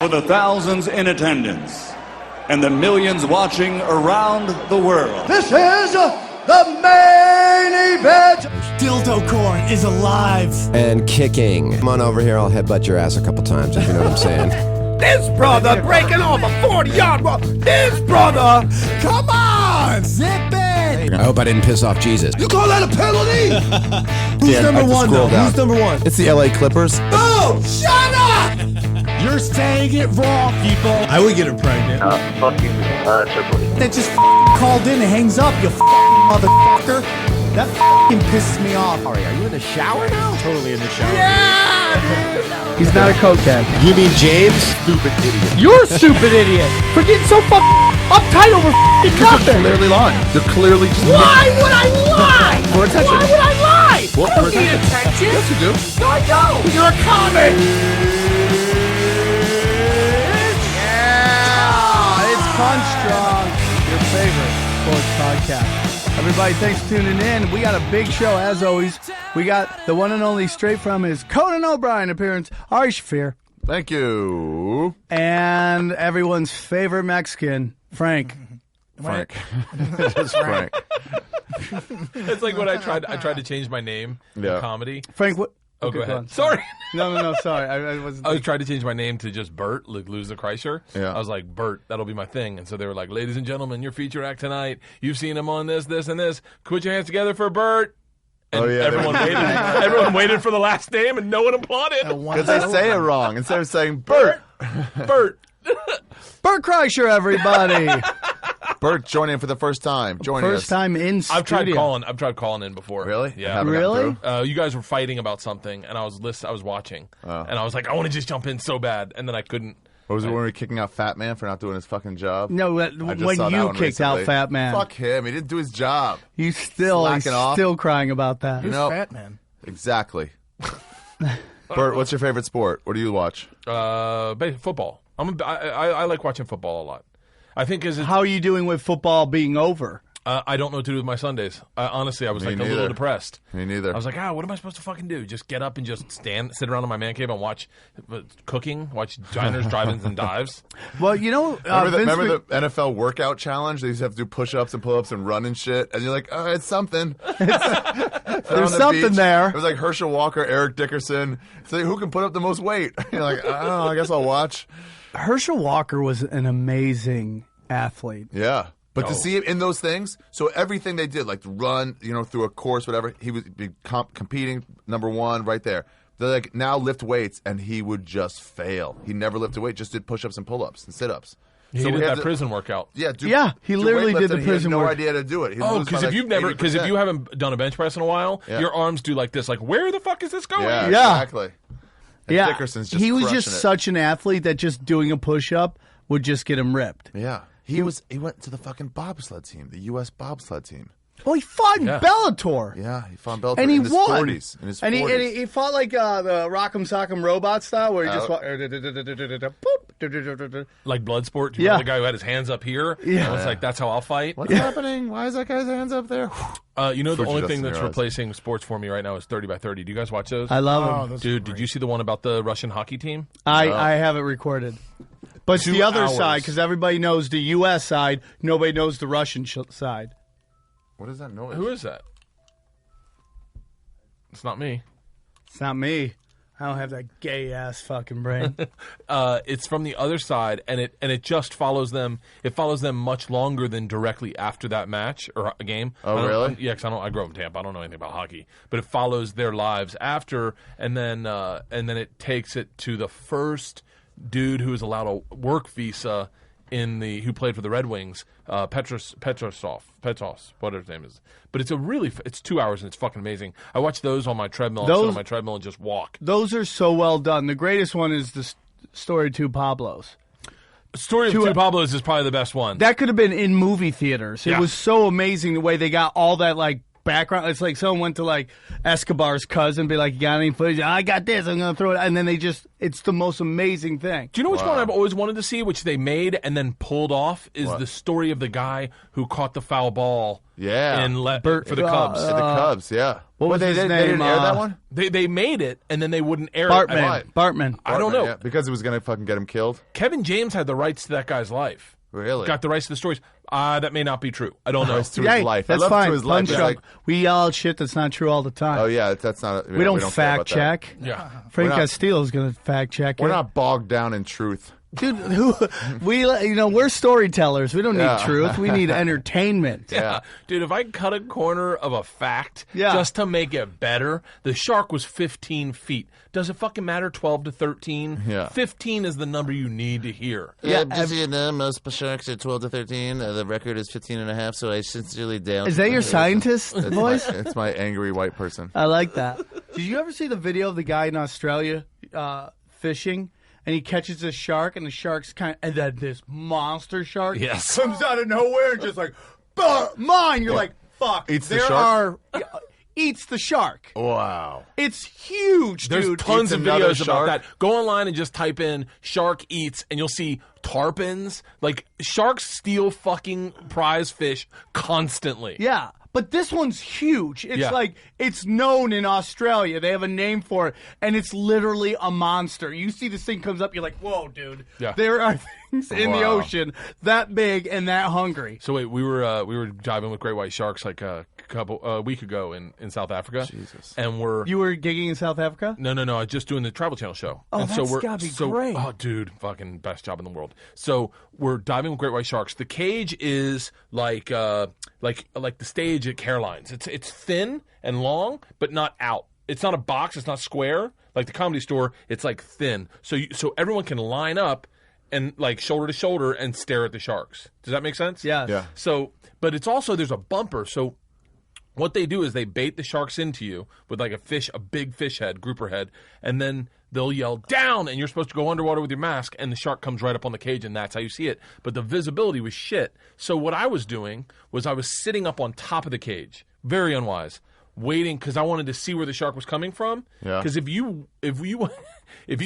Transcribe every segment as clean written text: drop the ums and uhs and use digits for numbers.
For the thousands in attendance and the millions watching around the world. This is the main event. Dildo Corn is alive and kicking. Come on over here, I'll headbutt your ass a couple times, if you know what I'm saying. This brother breaking off a 40-yard run. This brother, come on, zip it. I hope I didn't piss off Jesus. You call that a penalty? Who's number one, though? Who's number one? It's the LA Clippers. Oh, shut up! You're saying it wrong, people. I would get her pregnant. Fuck you, Tripoli. That just called in and hangs up, you motherfucker. That pisses me off. Ari, are you in the shower now? Totally in the shower. Yeah! He's not a cokehead. You mean James? Stupid idiot. You're a stupid idiot for getting so uptight over nothing. They're clearly lying. They're clearly just... Why would I lie? For attention. Why would I lie? Well, I don't need attention. Yes, you do. No, I don't. You're a comic. Yeah, it's Punch Drunk, your favorite sports podcast. Everybody, thanks for tuning in. We got a big show, as always. We got the one and only, straight from his Conan O'Brien appearance, Ari Shaffir. Thank you. And everyone's favorite Mexican, Frank. Frank. Just Frank. It's like when I tried to change my name in comedy. Frank, what? Oh, okay, go ahead. on. Sorry. No, sorry. I was trying to change my name to just Bert, like lose the Kreischer. Yeah. I was like, Bert, that'll be my thing. And so they were like, ladies and gentlemen, your feature act tonight. You've seen him on this, this, and this. Put your hands together for Bert. And everyone waited. Everyone waited for the last name, and no one applauded. Because they say it wrong. Instead of saying Bert. Bert. Bert Kreischer, everybody. Bert joining in for the first time. First time in studio. I've tried calling in before. Really? Yeah. Really? You guys were fighting about something, and I was watching, and I was like, I want to just jump in so bad, and then I couldn't. What was it when we were kicking out Fat Man for not doing his fucking job? No, when you kicked out Fat Man. Fuck him. He didn't do his job. He's still crying about that. Who's Fat Man? Exactly. Bert, what's your favorite sport? What do you watch? Football. I like watching football a lot. I think how are you doing with football being over? I don't know what to do with my Sundays. Honestly, I was a little depressed. Me neither. I was like, what am I supposed to fucking do? Just get up and just sit around in my man cave and watch cooking, watch diners, drive-ins, and dives. Well, you know, remember the NFL workout challenge? They used to have to do push-ups and pull-ups and run and shit. And you're like, oh, it's something. There's something there. It was like Herschel Walker, Eric Dickerson. It's like, who can put up the most weight? You're like, I don't know. I guess I'll watch. Herschel Walker was an amazing athlete. Yeah. But to see him in those things, so everything they did, like to run, through a course, whatever, he would be competing, number one, right there. They like now lift weights, and he would just fail. He never lifted weight, just did push-ups and pull-ups and sit-ups. He did that prison workout. Yeah, he literally did the prison workout. workout. He had no idea to do it. Because if you haven't done a bench press in a while, your arms do like this. Like, where the fuck is this going? Yeah, exactly. And yeah, Dickerson's just he was just crushing it. such an athlete that just doing a push-up would just get him ripped. Yeah. He went to the fucking bobsled team, the U.S. bobsled team. Well, he fought in Bellator. Yeah, he fought in Bellator and he in his won. 40s. In his 40s. And he fought like the Rock'em Sock'em Robot style, where he just like Bloodsport. Do you remember the guy who had his hands up here? Yeah, and it's like that's how I'll fight. What's happening? Why is that guy's hands up there? The only thing that's replacing sports for me right now is 30 by 30. Do you guys watch those? I love them. Dude, did you see the one about the Russian hockey team? I have it recorded. But it's the other side, because everybody knows the U.S. side. Nobody knows the Russian side. What is that noise? Who is that? It's not me. It's not me. I don't have that gay-ass fucking brain. It's from the other side, and it just follows them. It follows them much longer than directly after that match or a game. Oh, really? Yeah, because I grew up in Tampa. I don't know anything about hockey. But it follows their lives after, and then it takes it to the first dude who was allowed a work visa who played for the Red Wings, Petros, whatever his name is. But it's 2 hours and it's fucking amazing. I watch those on my treadmill. I sit on my treadmill and just walk. Those are so well done. The greatest one is the Story of Two Pablos. Story of Two Pablos is probably the best one. That could have been in movie theaters. It was so amazing the way they got all that like background. It's like someone went to like Escobar's cousin, be like, "You got any footage? I got this. I'm gonna throw it." And then it's the most amazing thing. Do you know which one I've always wanted to see, which they made and then pulled off? Is the story of the guy who caught the foul ball. Yeah, Bert for the Cubs. The Cubs, yeah. What was his name? They didn't air that one? They made it, and then they wouldn't air it. Bartman. I don't know. Yeah, because it was going to fucking get him killed. Kevin James had the rights to that guy's life. Really? Got the rights to the stories. That may not be true. I don't know. To his life. That's I love fine. To his life. Like, we yell out shit that's not true all the time. Oh, yeah, that's not... We don't fact check. Yeah. Frank Castillo is going to fact check it. We're not bogged down in truth. Dude, we're storytellers. We don't need truth. We need entertainment. Yeah. Dude, if I cut a corner of a fact just to make it better, the shark was 15 feet. Does it fucking matter 12 to 13? Yeah. 15 is the number you need to hear. Yeah, just so you know, most sharks are 12 to 13. The record is 15.5, so I sincerely doubt. Is that your scientist voice? It's my angry white person. I like that. Did you ever see the video of the guy in Australia fishing? And he catches a shark, and the shark's and then this monster shark comes out of nowhere and just like, mine. You're like, fuck. Eats the shark? Eats the shark. Wow. It's huge, There's dude. tons of videos shark? about that. Go online and just type in shark eats, and you'll see tarpons. Like, sharks steal fucking prize fish constantly. Yeah. But this one's huge. It's like, it's known in Australia. They have a name for it, and it's literally a monster. You see this thing comes up, you're like, whoa, dude. Yeah. There are things in the ocean that big and that hungry. So wait, we were diving with great white sharks like a week ago in South Africa. Jesus. And You were gigging in South Africa? No, I was just doing the Travel Channel show. Oh, and that's gotta be great. Oh, dude, fucking best job in the world. So we're diving with great white sharks. The cage is like the stage at Caroline's. It's thin and long, but not out. It's not a box. It's not square like the Comedy Store. It's like thin, so everyone can line up and like shoulder to shoulder and stare at the sharks. Does that make sense? Yeah. So, but it's also there's a bumper. So what they do is they bait the sharks into you with like a big fish head, grouper head, and then they'll yell down, and you're supposed to go underwater with your mask, and the shark comes right up on the cage, and that's how you see it. But the visibility was shit. So what I was doing was I was sitting up on top of the cage, very unwise, waiting because I wanted to see where the shark was coming from. Yeah. Because if you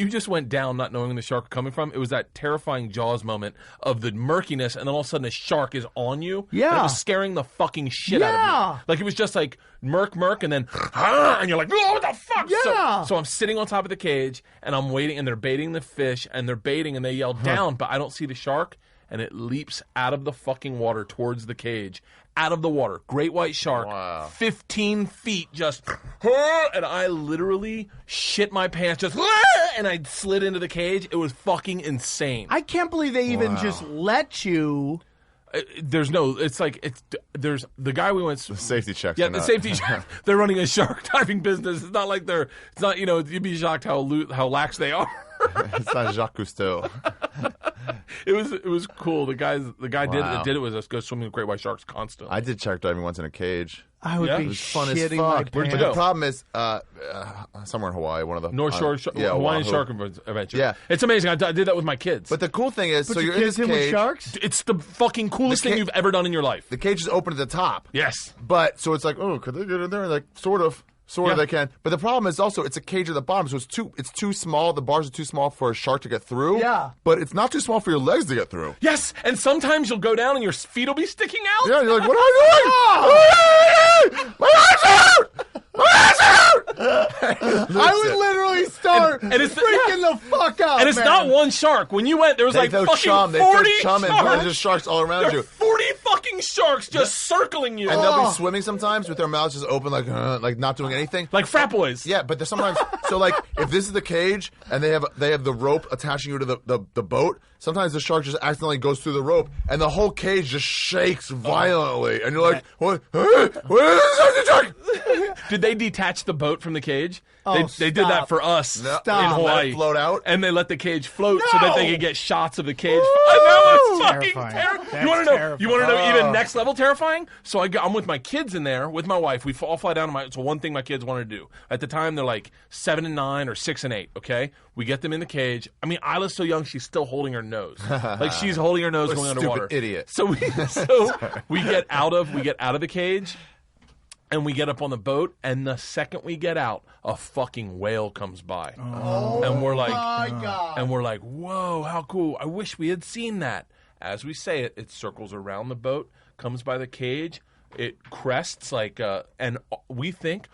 just went down not knowing where the shark was coming from, it was that terrifying Jaws moment of the murkiness, and then all of a sudden a shark is on you. Yeah. And it was scaring the fucking shit out of me. Like it was just like murk, and then and you're like, oh, what the fuck? Yeah. So I'm sitting on top of the cage, and I'm waiting, and they're baiting the fish, and they're baiting, and they yell down, but I don't see the shark, and it leaps out of the fucking water towards the cage. Out of the water. Great white shark. 15 feet just, and I literally shit my pants just, and I slid into the cage. It was fucking insane. I can't believe they even just let you. There's the guy we went. The safety checks. Yeah, the safety check. They're running a shark diving business. It's not like you'd be shocked how lax they are. It's not Jacques Cousteau. It was cool. The guy that did it was us go swimming with great white sharks constantly. I did shark diving once in a cage. I would be It was fun as shitting my fuck. pants. But the problem is, somewhere in Hawaii, one of the North Shore Hawaiian Oahu. Shark Adventure. Yeah. It's amazing. I did that with my kids. But the cool thing is, so your you're in this kids in with cage. sharks? It's the fucking coolest thing you've ever done in your life. The cage is open at the top. Yes. But so it's like, oh, could they get in there? Like sort of they can. But the problem is also it's a cage at the bottom, so it's too small. The bars are too small for a shark to get through. Yeah. But it's not too small for your legs to get through. Yes, and sometimes you'll go down and your feet will be sticking out. Yeah, you're like, what are you doing? My arms out! My arms out! I would literally start And it's freaking the fuck out. And it's man. not one shark. When you went, there was They like throw fucking chum. They 40 throw chum and sharks. there's sharks all around There are you. 40 fucking sharks just circling you. And they'll be swimming sometimes with their mouths just open, like not doing anything. Like frat boys. Yeah, but there's sometimes so like if this is the cage and they have the rope attaching you to the boat, sometimes the shark just accidentally goes through the rope and the whole cage just shakes violently, and you're like, what? What is this shark? Did they detach the boat from the cage? Oh, they did that for us No, in let Hawaii. it float out? And they let the cage float so that they could get shots of the cage. Woo! I know, it's fucking Terrifying. terrifying. That's You want to know? terrifying. You want to know even next level terrifying? So I'm with my kids in there with my wife. We all fly down to it's one thing my kids wanted to do. At the time, they're like 7 and 9 or 6 and 8. Okay, we get them in the cage. I mean, Isla's so young, she's still holding her nose. Like she's holding her nose What a going stupid underwater. idiot. So we get out of the cage. And we get up on the boat, and the second we get out, a fucking whale comes by. And we're like, my God. And we're like, whoa, how cool. I wish we had seen that. As we say it, it circles around the boat, comes by the cage, it crests and we think,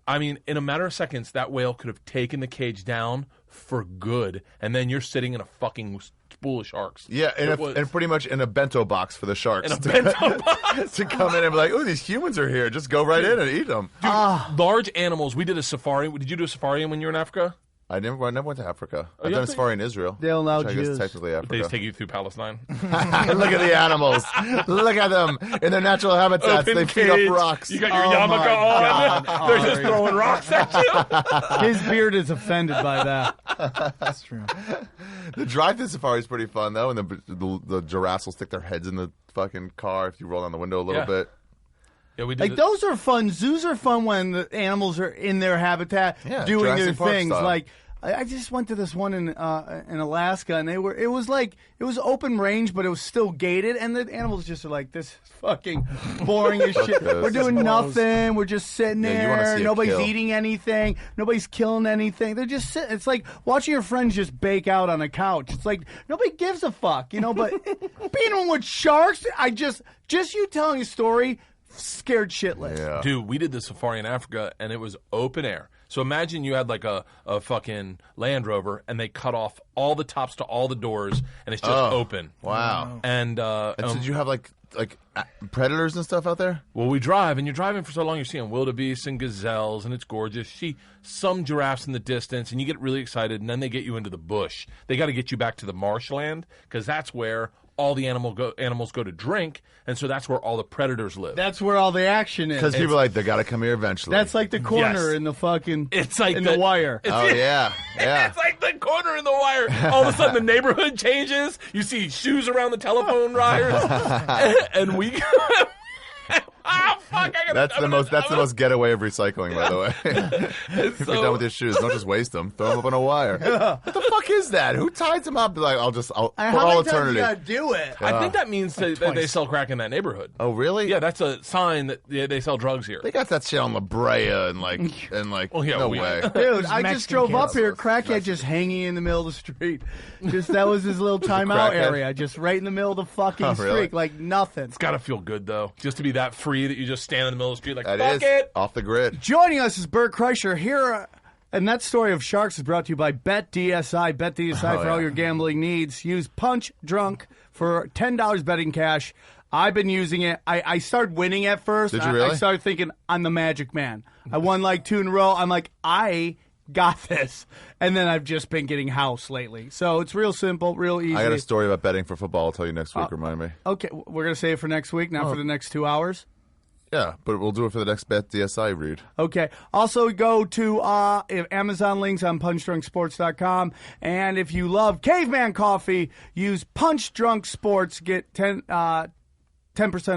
I mean, in a matter of seconds, that whale could have taken the cage down for good, and then you're sitting in a fucking spool of sharks. Yeah, and pretty much in a bento box for the sharks. In a bento box. To come in and be like, "Ooh, these humans are here. Just go right in and eat them." Dude, large animals. We did a safari. Did you do a safari when you were in Africa? I never went to Africa. I've done a safari in Israel. They allow which I guess Jews. technically Africa. They just take you through Palestine. Look at the animals. Look at them in their natural habitats. Open they feed cage. up rocks. You got your yarmulke on. They're just throwing rocks at you. His beard is offended by that. That's true. The drive-through safari is pretty fun though, and the giraffes will stick their heads in the fucking car if you roll down the window a little bit. Yeah, we did those are fun. Zoos are fun when the animals are in their habitat doing Jurassic their Park things. style. Like I just went to this one in Alaska, and it was open range, but it was still gated, and the animals just are like, this is fucking boring as shit. We're doing nothing. We're just sitting you wanna there. see a Nobody's kill. eating anything. Nobody's killing anything. They're just sitting. It's like watching your friends just bake out on a couch. It's like nobody gives a fuck, you know. But being with sharks, just you telling a story scared shitless. Yeah. Dude, we did the safari in Africa, and it was open air. So imagine you had like a fucking Land Rover, and they cut off all the tops to all the doors, and it's just open. Wow. And so did you have like predators and stuff out there? well, we drive, and you're driving for so long, you're seeing wildebeests and gazelles, and it's gorgeous. You see some giraffes in the distance, and you get really excited, and then they get you into the bush. They got to get you back to the marshland, because that's where all the animals go to drink, and so that's where all the predators live. That's where all the action is. Because people are like, they got to come here eventually. That's like the corner Yes. in the fucking. It's like in the wire. Oh yeah, yeah. It's like the corner in the wire. All of a sudden, the neighborhood changes. You see shoes around the telephone wires, and we. Ah, fuck! That's the most getaway of recycling, by the way. If you're done with your shoes, don't just waste them. Throw them up on a wire. What the fuck is that? Who ties them up? Like, I'll for How all many times eternity. you gotta do it? I think that means that they sell crack in that neighborhood. Oh, really? Yeah, that's a sign that they sell drugs here. They got that shit on La Brea and like. Well, yeah, no we- way. Dude, I just Mexican drove up kids. here, crackhead just hanging in the middle of the street. Just that was his little timeout crackhead? area, just right in the middle of the fucking Oh, really? street, like nothing. It's got to feel good, though, just to be that free that you just stand in the middle of the street like, That fuck is it. off the grid. Joining us is Bert Kreischer here, and that story of sharks is brought to you by Bet DSI. Bet DSI for all your gambling needs. Use Punch Drunk for $10 betting cash. I've been using it. I started winning at first. Did you really? I started thinking I'm the magic man. I won like 2 in a row. I'm like, I got this. And then I've just been getting house lately. So it's real simple, real easy. I got a story about betting for football. I'll tell you next week. Remind me. Okay, we're going to save it for next week, not for the next 2 hours. Yeah, but we'll do it for the next Bet DSI read. Okay. Also, go to Amazon links on punchdrunksports.com. And if you love Caveman Coffee, use Punch Drunk Sports. Get 10%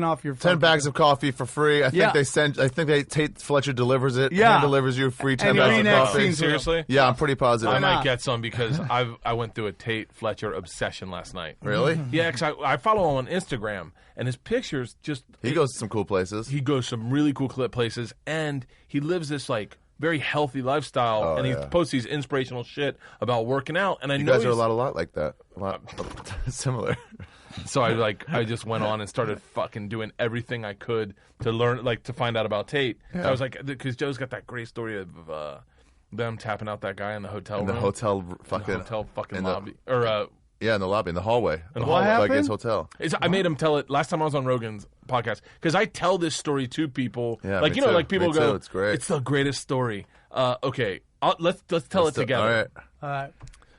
off your 10 bags of coffee for free. I Yeah. think Tate Fletcher delivers it. Yeah. Hand delivers you free 10 And bags your of next coffee. scene's Seriously? Yeah, I'm pretty positive. I might not? get some because I went through a Tate Fletcher obsession last night. Really? Yeah, because I follow him on Instagram, and his pictures just... He goes to some cool places. He goes some really cool places, and he lives this, like, very healthy lifestyle, and he posts these inspirational shit about working out, and I You know guys are a he's- lot like that. A lot similar. So I just went on and started fucking doing everything I could to learn, like, to find out about Tate. Yeah. I was like, because Joe's got that great story of them tapping out that guy in the hotel In the room. hotel In the fucking... hotel fucking in the- lobby. Or, Yeah, in the lobby, in the hallway. In the What hallway. Like his happened? hotel. I made him tell it last time I was on Rogan's podcast because I tell this story to people. Yeah, like me you know, too. like people Me go, too. It's great. It's the greatest story. Okay, let's tell it together. All right.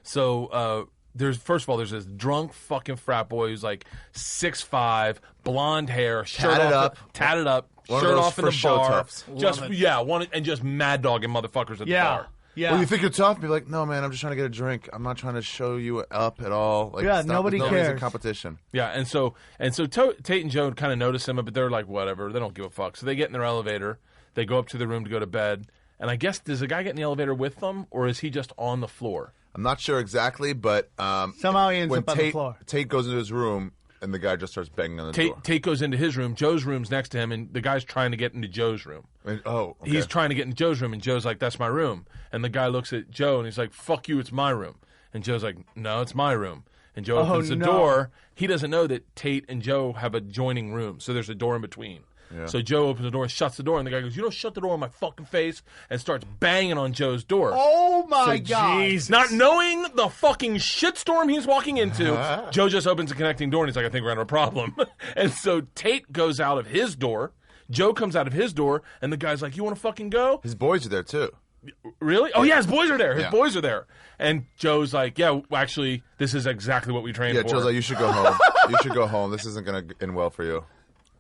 So there's this drunk fucking frat boy who's like 6'5", blonde hair, shirt Tatted off, up. tatted up, One of shirt those off in the for show bar. toughs. Just mad dogging motherfuckers at the Yeah. bar. Yeah. Well, you think you're tough? Be like, no, man, I'm just trying to get a drink. I'm not trying to show you up at all. Like, Yeah, nobody nobody's in cares. competition. Yeah, and so Tate and Joe kind of notice him, but they're like, whatever, they don't give a fuck. So they get in their elevator, they go up to the room to go to bed, and I guess, does the guy get in the elevator with them, or is he just on the floor? I'm not sure exactly, but Somehow he ends when up on the floor. Tate goes into his room, And the guy just starts banging on the door. Tate goes into his room. Joe's room's next to him, and the guy's trying to get into Joe's room. Okay. He's trying to get into Joe's room, and Joe's like, "That's my room." And the guy looks at Joe, and he's like, "Fuck you, it's my room." And Joe's like, "No, it's my room." And Joe opens the door. He doesn't know that Tate and Joe have adjoining rooms, so there's a door in between. Yeah. So Joe opens the door and shuts the door, and the guy goes, "You don't shut the door in my fucking face," and starts banging on Joe's door. Oh, my God. Not knowing the fucking shitstorm he's walking into, Joe just opens a connecting door, and he's like, "I think we're going to have a problem." And so Tate goes out of his door. Joe comes out of his door, and the guy's like, "You want to fucking go?" His boys are there, too. Really? Oh, yeah, his boys are there. His boys are there. And Joe's like, "Yeah, actually, this is exactly what we trained for." Yeah, Joe's like, "You should go home. You should go home. This isn't going to end well for you."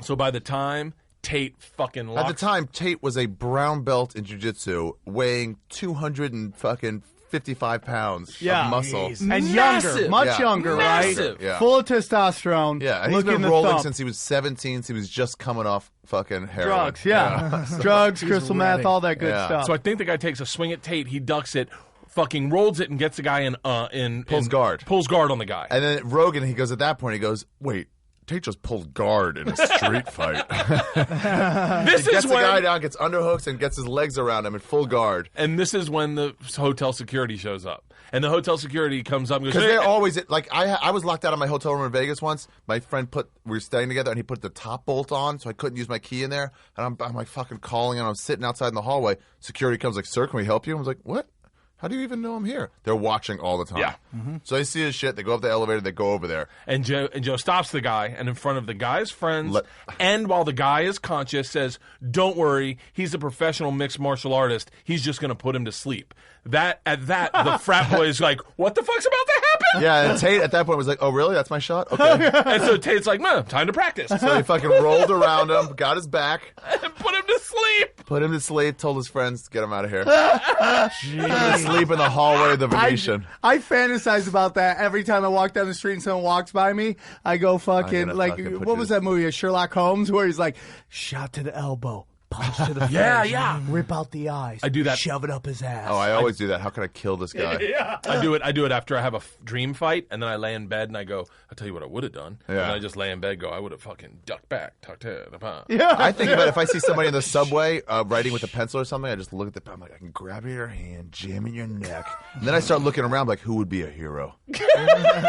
So by the time Tate fucking At the time, Tate was a brown belt in jiu-jitsu, weighing 255 pounds of muscle. And Massive. younger, much younger, Massive. right? Yeah. Full of testosterone. Yeah, and he's been rolling since he was 17, so he was just coming off fucking heroin. Drugs, drugs, crystal meth, all that good stuff. So I think the guy takes a swing at Tate, he ducks it, fucking rolls it, and gets the guy in Pulls guard. Pulls guard on the guy. And then Rogan, he goes, at that point, he goes, "Wait, Tate just pulled guard in a street fight." This gets is the when guy down, gets underhooks, and gets his legs around him in full guard. And this is when the hotel security shows up. And the hotel security comes up and goes, Because they're always, like, I was locked out of my hotel room in Vegas once. My friend we were staying together, and he put the top bolt on, so I couldn't use my key in there. And I'm like fucking calling, and I'm sitting outside in the hallway. Security comes like, "Sir, can we help you?" I was like, "What? How do you even know I'm here?" They're watching all the time. Yeah. So they see his shit. They go up the elevator. They go over there. And Joe stops the guy, and in front of the guy's friends, and while the guy is conscious, says, "Don't worry, he's a professional mixed martial artist. He's just going to put him to sleep." The frat boy is like, "What the fuck's about to happen?" Yeah, and Tate at that point was like, "Oh, really? That's my shot? Okay." And so Tate's like, "Man, time to practice." So he fucking rolled around him, got his back, and put him to sleep. Told his friends to get him out of here. Sleep in the hallway of the Venetian. I fantasize about that every time I walk down the street and someone walks by me. I go fucking, like, what was that movie, Sherlock Holmes, where he's like, shot to the elbow, punch to the face, rip out the eyes. I do that. Shove it up his ass. Oh, I always do that. How can I kill this guy? I do it after I have a dream fight, and then I lay in bed and I go, "I'll tell you what I would have done." And I just lay in bed and go, "I would have fucking ducked back, tucked head." I think about if I see somebody in the subway writing with a pencil or something, I just look at the pen. I'm like, I can grab your hand, jam in your neck. And then I start looking around like, who would be a hero?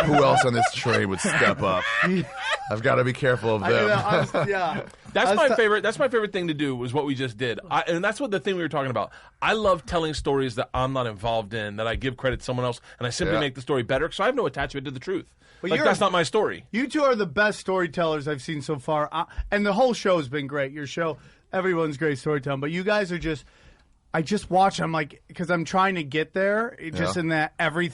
Who else on this train would step up? I've got to be careful of them. That's my favorite. That's my favorite thing to do. Was what we just did, and that's what the thing we were talking about. I love telling stories that I'm not involved in, that I give credit to someone else, and I simply make the story better because I have no attachment to the truth. Like that's not my story. You two are the best storytellers I've seen so far, and the whole show has been great. Your show, everyone's great storytelling, but you guys are just. I just watch. I'm like, because I'm trying to get there. Just in that every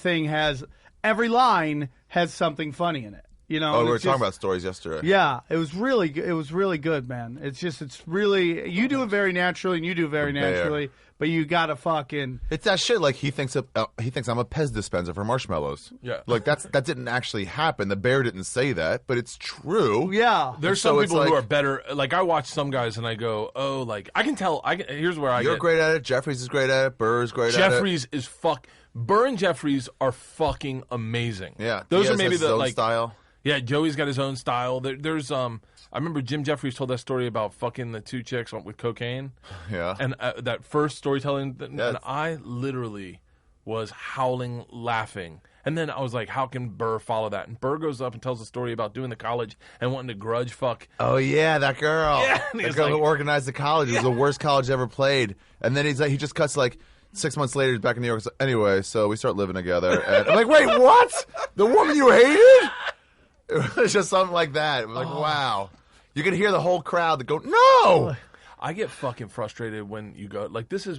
line has something funny in it. You know, we were talking about stories yesterday. Yeah, it was really good, man. It's really you do it very naturally, and you do it very naturally. But you gotta fucking. It's that shit. Like he thinks I'm a Pez dispenser for marshmallows. Yeah, like that didn't actually happen. The bear didn't say that, but it's true. Yeah, there's some people who are better. Like I watch some guys and I go, "Oh, like I can tell." Here's where you're great at it. Jeffries is great at it. Burr is great at it. Jeffries is Burr and Jeffries are fucking amazing. Yeah, those are maybe the like style. Yeah, Joey's got his own style. There's I remember Jim Jeffries told that story about fucking the two chicks with cocaine. Yeah. And that first storytelling, and I literally was howling laughing. And then I was like, how can Burr follow that? And Burr goes up and tells a story about doing the college and wanting to grudge fuck. Oh, yeah, that girl. Yeah, that girl who organized the college. It was the worst college ever played. And then he just cuts like 6 months later, he's back in New York. Anyway, so we start living together. And I'm like, wait, what? The woman you hated? It was just something like that. It was like, wow. You could hear the whole crowd that go, no! I get fucking frustrated when you go, like, this is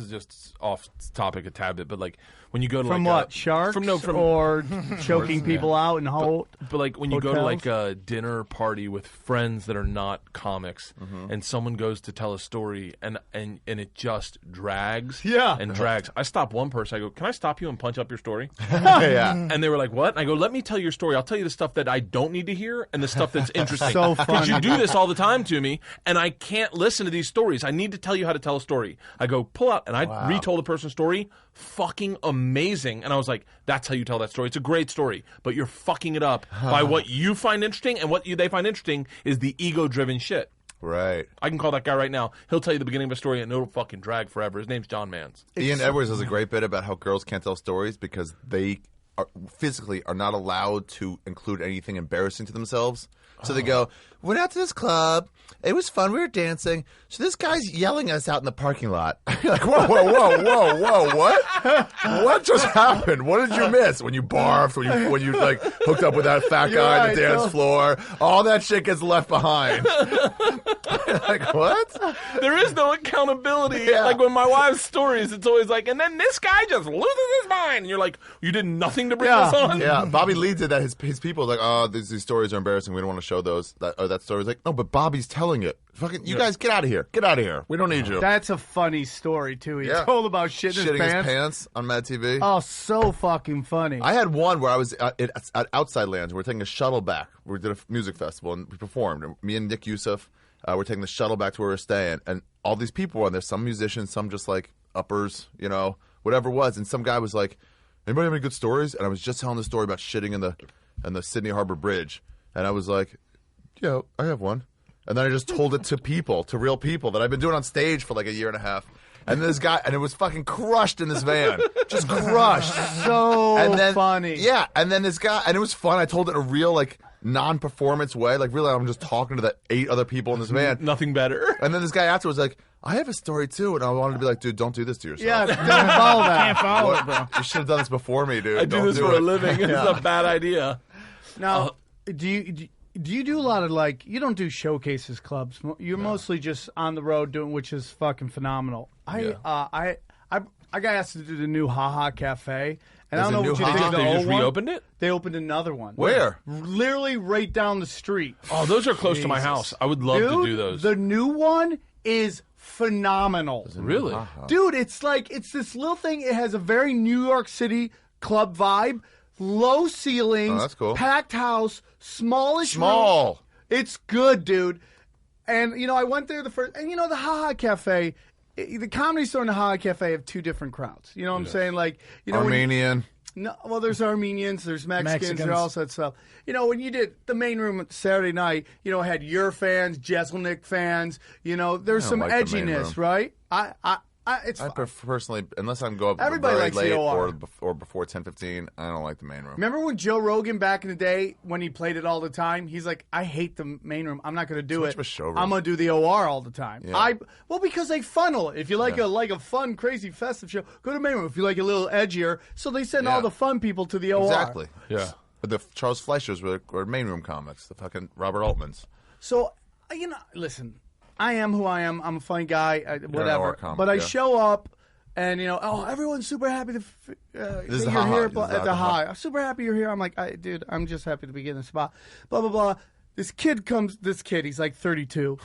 just off topic a tad bit, but like, when you go to from like what, sharks or choking people out and but like when you go to like a dinner party with friends that are not comics, and someone goes to tell a story and it just drags and drags. I stop one person. I go, "Can I stop you and punch up your story?" And they were like, "What?" And I go, "Let me tell your story. I'll tell you the stuff that I don't need to hear and the stuff that's interesting." So funny. Because you do this all the time to me, and I can't listen to these stories. I need to tell you how to tell a story. I go, pull out, and I retold a person's story. Fucking amazing. And I was like, that's how you tell that story. It's a great story, but you're fucking it up by what you find interesting, and they find interesting is the ego-driven shit. Right. I can call that guy right now. He'll tell you the beginning of a story, and it'll fucking drag forever. His name's John Mans. Ian Edwards has a great bit about how girls can't tell stories because they physically are not allowed to include anything embarrassing to themselves. So they go, went out to this club. It was fun. We were dancing. So this guy's yelling at us out in the parking lot. You're like, whoa, what? What just happened? What did you miss? When you barfed, when you like hooked up with that fat guy on the dance floor, all that shit gets left behind. Like, what? There is no accountability. Yeah. Like when my wife's stories, it's always like, and then this guy just loses his mind. And you're like, you did nothing to bring this on? Yeah, Bobby Lee did that. His people were like, oh, these stories are embarrassing. We don't want to show those. That story's like, no, but Bobby's telling it. Fucking, you guys get out of here. Get out of here. We don't need you. That's a funny story, too. He told about shitting his pants on Mad TV. Oh, so fucking funny. I had one where I was at Outside Lands. We were taking a shuttle back. We did a music festival, and we performed. And me and Nick Yusuf were taking the shuttle back to where we were staying. And all these people were on there. Some musicians, some just like uppers, whatever it was. And some guy was like, anybody have any good stories? And I was just telling the story about shitting in the Sydney Harbor Bridge. And I was like, yeah, I have one. And then I just told it to real people that I've been doing on stage for like a year and a half. And this guy, and it was fucking crushed in this van. Just crushed. Funny. Yeah, and then this guy, and it was fun. I told it in a real, like, non-performance way. Like, really, I'm just talking to the 8 other people in this van. Nothing better. And then this guy afterwards was like, I have a story too. And I wanted to be like, dude, don't do this to yourself. Yeah, don't follow that. Can't follow it, bro. You should have done this before me, dude. I do this for a living. It's a bad idea. Now, do you do a lot of, like, you don't do showcases clubs. You're mostly just on the road doing, which is fucking phenomenal. I got asked to do the new Ha Cafe. And I don't know what you think of the They old just one. reopened it? They opened another one. Where? Literally right down the street. Oh, those are close to my house. I would love to do those. The new one is phenomenal. Really? Dude, it's this little thing. It has a very New York City club vibe. Low ceilings, that's cool. Packed house, smallish Small. room. It's good, dude. And, I went there the first... And, the Ha Cafe, the Comedy Store and the Ha Cafe have 2 different crowds. You know what I'm saying? Like, Armenian. Well, there's Armenians, there's Mexicans, there's all that stuff. When you did the main room Saturday night, had your fans, Jeselnik fans. There's some like the main edginess, room. right? I prefer personally, unless I'm going Everybody very likes late the OR. or before 10:15, I don't like the main room. Remember when Joe Rogan back in the day, when he played it all the time, he's like, I hate the main room. I'm not going to do Too it. much of a showroom. I'm going to do the OR all the time. Yeah. Because they funnel it. If you like a fun, crazy, festive show, go to the main room. If you like a little edgier, so they send all the fun people to the OR. Exactly. Yeah. But the Charles Fleischers were main room comics, the fucking Robert Altmans. So, listen, I am who I am. I'm a funny guy, whatever. comic, but I yeah. show up. And, everyone's super happy that is the you're Ha. here This is at the the Ha. high. I'm super happy you're here. I'm like, dude, I'm just happy to be getting a spot. Blah, blah, blah. This kid, he's like 32,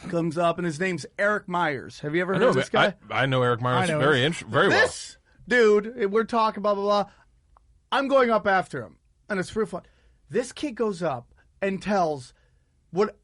comes up, and his name's Eric Myers. Have you ever heard of this guy? I know Eric Myers I know very well. This dude, we're talking, blah, blah, blah. I'm going up after him, and it's real fun. This kid goes up and tells...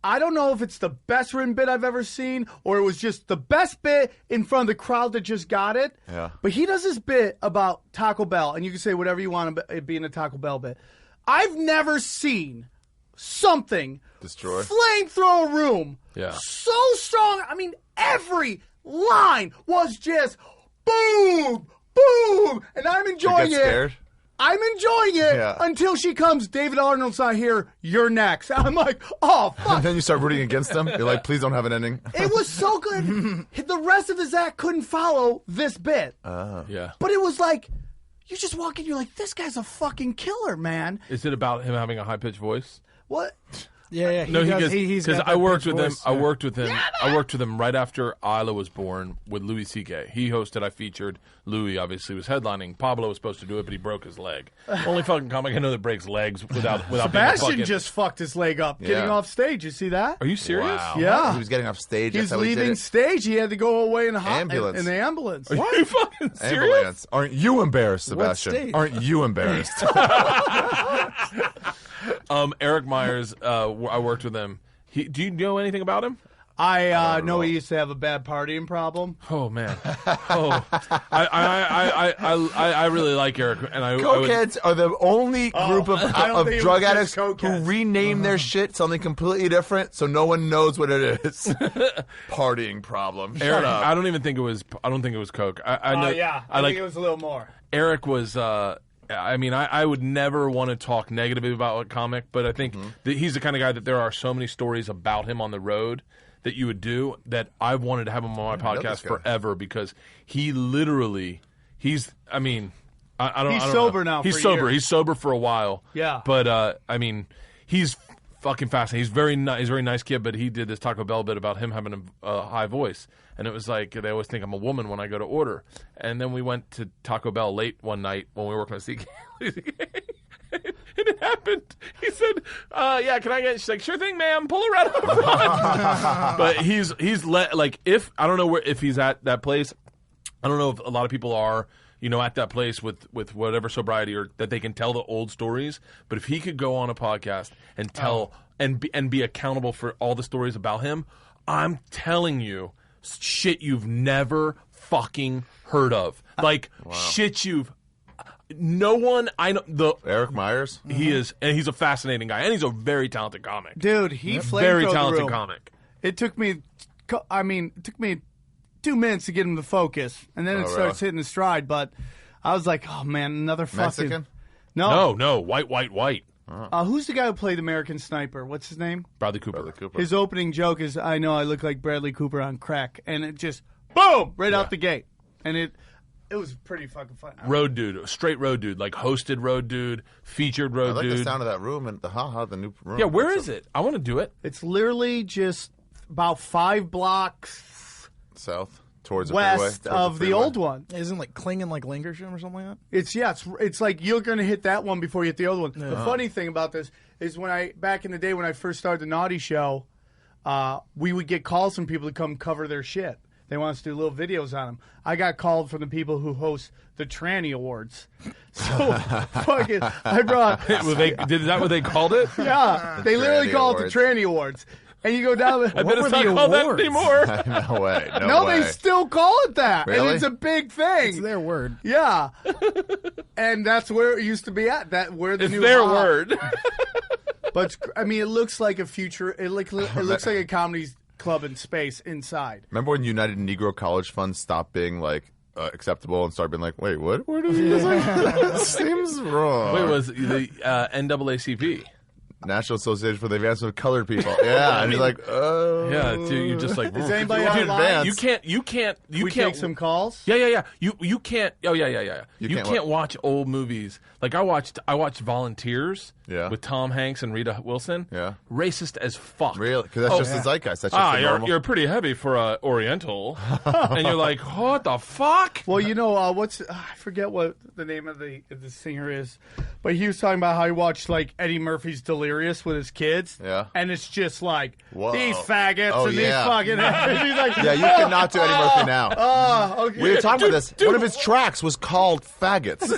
I don't know if it's the best written bit I've ever seen or it was just the best bit in front of the crowd that just got it. Yeah. But he does this bit about Taco Bell, and you can say whatever you want about it being a Taco Bell bit. I've never seen something Destroy. flamethrower room so strong. I mean, every line was just boom, boom, and I'm enjoying You get scared? I'm enjoying it until she comes, David Arnold's not here, you're next. I'm like, oh, fuck. And then you start rooting against them. You're like, please don't have an ending. It was so good. The rest of his act couldn't follow this bit. Yeah. But it was like, you just walk in, you're like, this guy's a fucking killer, man. Is it about him having a high-pitched voice? What? Yeah. Because I worked with him. I worked with him right after Isla was born with Louis C.K. He hosted. I featured. Louis obviously was headlining. Pablo was supposed to do it, but he broke his leg. Only fucking comic I know that breaks legs without being a Sebastian fucking... just fucked his leg up getting off stage. You see that? Are you serious? Wow. Yeah. He was getting off stage. He's That's how he leaving did it. stage. He had to go away in Ambulance. in the ambulance. Are you fucking serious? Ambulance. Aren't you embarrassed, What Sebastian? stage? Aren't you embarrassed? Eric Myers. I worked with him. Do you know anything about him? I know he used to have a bad partying problem. Oh man. Oh, I really like Eric, and I Cokeheads are the only group of think it drug was addicts just who cokeheads. rename their shit something completely different, so no one knows what it is. Partying problem. Eric, Shut up. I don't think it was Coke. I know. I like think it was a little more. Eric was. I mean, I would never want to talk negatively about a comic, but I think that he's the kind of guy that there are so many stories about him on the road that you would do that I've wanted to have him on my podcast forever because he literally, I don't He's know. sober now He's for sober. years. He's sober for a while. Yeah. But, I mean, he's fucking fascinating. He's a very nice kid, but he did this Taco Bell bit about him having a high voice. And it was like, they always think I'm a woman when I go to order. And then we went to Taco Bell late one night when we were working on CK. And it happened. He said, yeah, can I get, she's like, sure thing, ma'am, pull her right up front. But I don't know if he's at that place. I don't know if a lot of people are, at that place with whatever sobriety or that they can tell the old stories. But if he could go on a podcast and tell and be accountable for all the stories about him, I'm telling you, shit you've never fucking heard of. Like, shit no one I know. Eric Myers? He is, and he's a fascinating guy, and he's a very talented comic. Dude, he very talented comic. It took me 2 minutes to get him to focus, and then it starts hitting the stride. But I was like, oh man, another fucking Mexican? No, white. Who's the guy who played American Sniper? What's his name? Bradley Cooper. His opening joke is, I know I look like Bradley Cooper on crack, and it just boom right out the gate, and it was pretty fucking fun. Road dude, straight road dude, like hosted road dude, featured road I like dude. the sound of that room and the new room. Yeah, where is it? I want to do it. It's literally just about 5 blocks south towards the west freeway, of the old one. Isn't like Klingen like Lingersham or something like that? It's like you're going to hit that one before you hit the other one. The funny thing about this is back in the day when I first started the Naughty Show, we would get calls from people to come cover their shit. They want us to do little videos on them. I got called from the people who host the Tranny Awards. So fucking, I brought. Is that what they called it? Yeah, they literally call it the Tranny Awards. And you go down. I bet it's not called that anymore. No way. No, they still call it that, Really? and it's a big thing. It's their word. Yeah, and that's where it used to be at. It's their word. But it looks like a future. It looks like a comedy club in space inside. Remember when United Negro College Fund stopped being like acceptable and started being like, wait, what? Where does it seems wrong? Wait, was the NAACP? National Association for the Advancement of Colored People. Yeah, and he's like, oh. Yeah, dude, you're just like, Is anybody Dude, online? You can't. We take some calls. Yeah. You can't. Oh yeah. You can't can't watch old movies. Like I watched Volunteers. Yeah. With Tom Hanks and Rita Wilson. Yeah. Racist as fuck. Really? Because that's just the zeitgeist. That's just the normal. You're pretty heavy for Oriental, and you're like, what the fuck? Well, I forget what the name of the singer is, but he was talking about how he watched like Eddie Murphy's Delirious with his kids. Yeah. And it's just like Whoa. these faggots Oh, and yeah. these fucking. He's like, Yeah, you cannot do Eddie Murphy now. Oh, okay. We were talking about this. One of his tracks was called Faggots.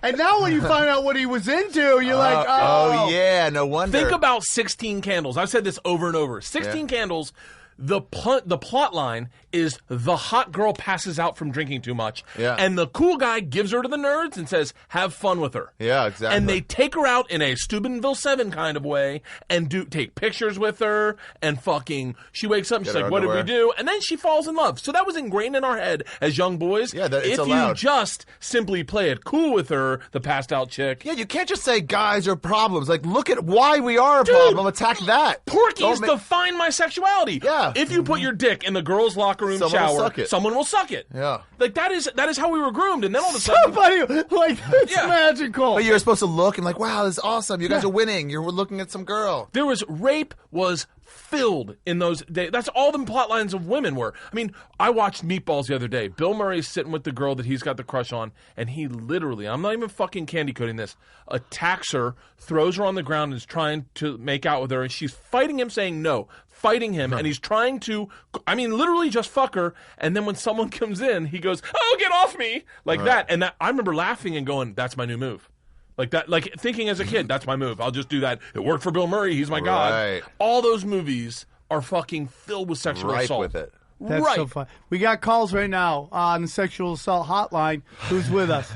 And now when you find out what he was into, you're like, oh, yeah, no wonder. Think about 16 Candles. I've said this over and over. 16 Candles. The plot line is the hot girl passes out from drinking too much, and the cool guy gives her to the nerds and says, have fun with her. Yeah, exactly. And they take her out in a Steubenville 7 kind of way and take pictures with her, and fucking, she wakes up and she's like, what did we do? And then she falls in love. So that was ingrained in our head as young boys. Yeah, it's if allowed. you just simply play it cool with her, the passed out chick. Yeah, you can't just say guys are problems. Like, look at why we are a problem. Attack that. Porky's define my sexuality. Yeah. If you put your dick in the girls' locker room shower, someone will suck it. Yeah. Like that is how we were groomed, and then all of a sudden, somebody like it's magical. But you're supposed to look and like, wow, this is awesome. You guys are winning. You're looking at some girl. There was rape was filled in those days. That's all the plot lines of women were. I mean, I watched Meatballs the other day. Bill Murray's sitting with the girl that he's got the crush on, and he literally, I'm not even fucking candy coating this, attacks her, throws her on the ground, and is trying to make out with her, and she's fighting him, saying no. Fighting him, and he's trying to, literally just fuck her, and then when someone comes in, he goes, oh, get off me, like that, and that, I remember laughing and going, that's my new move. Like that, like thinking as a kid, that's my move. I'll just do that. It worked for Bill Murray. He's my god. All those movies are fucking filled with sexual Ripe assault. with it. That's right. so fun. We got calls right now on the sexual assault hotline. Who's with us?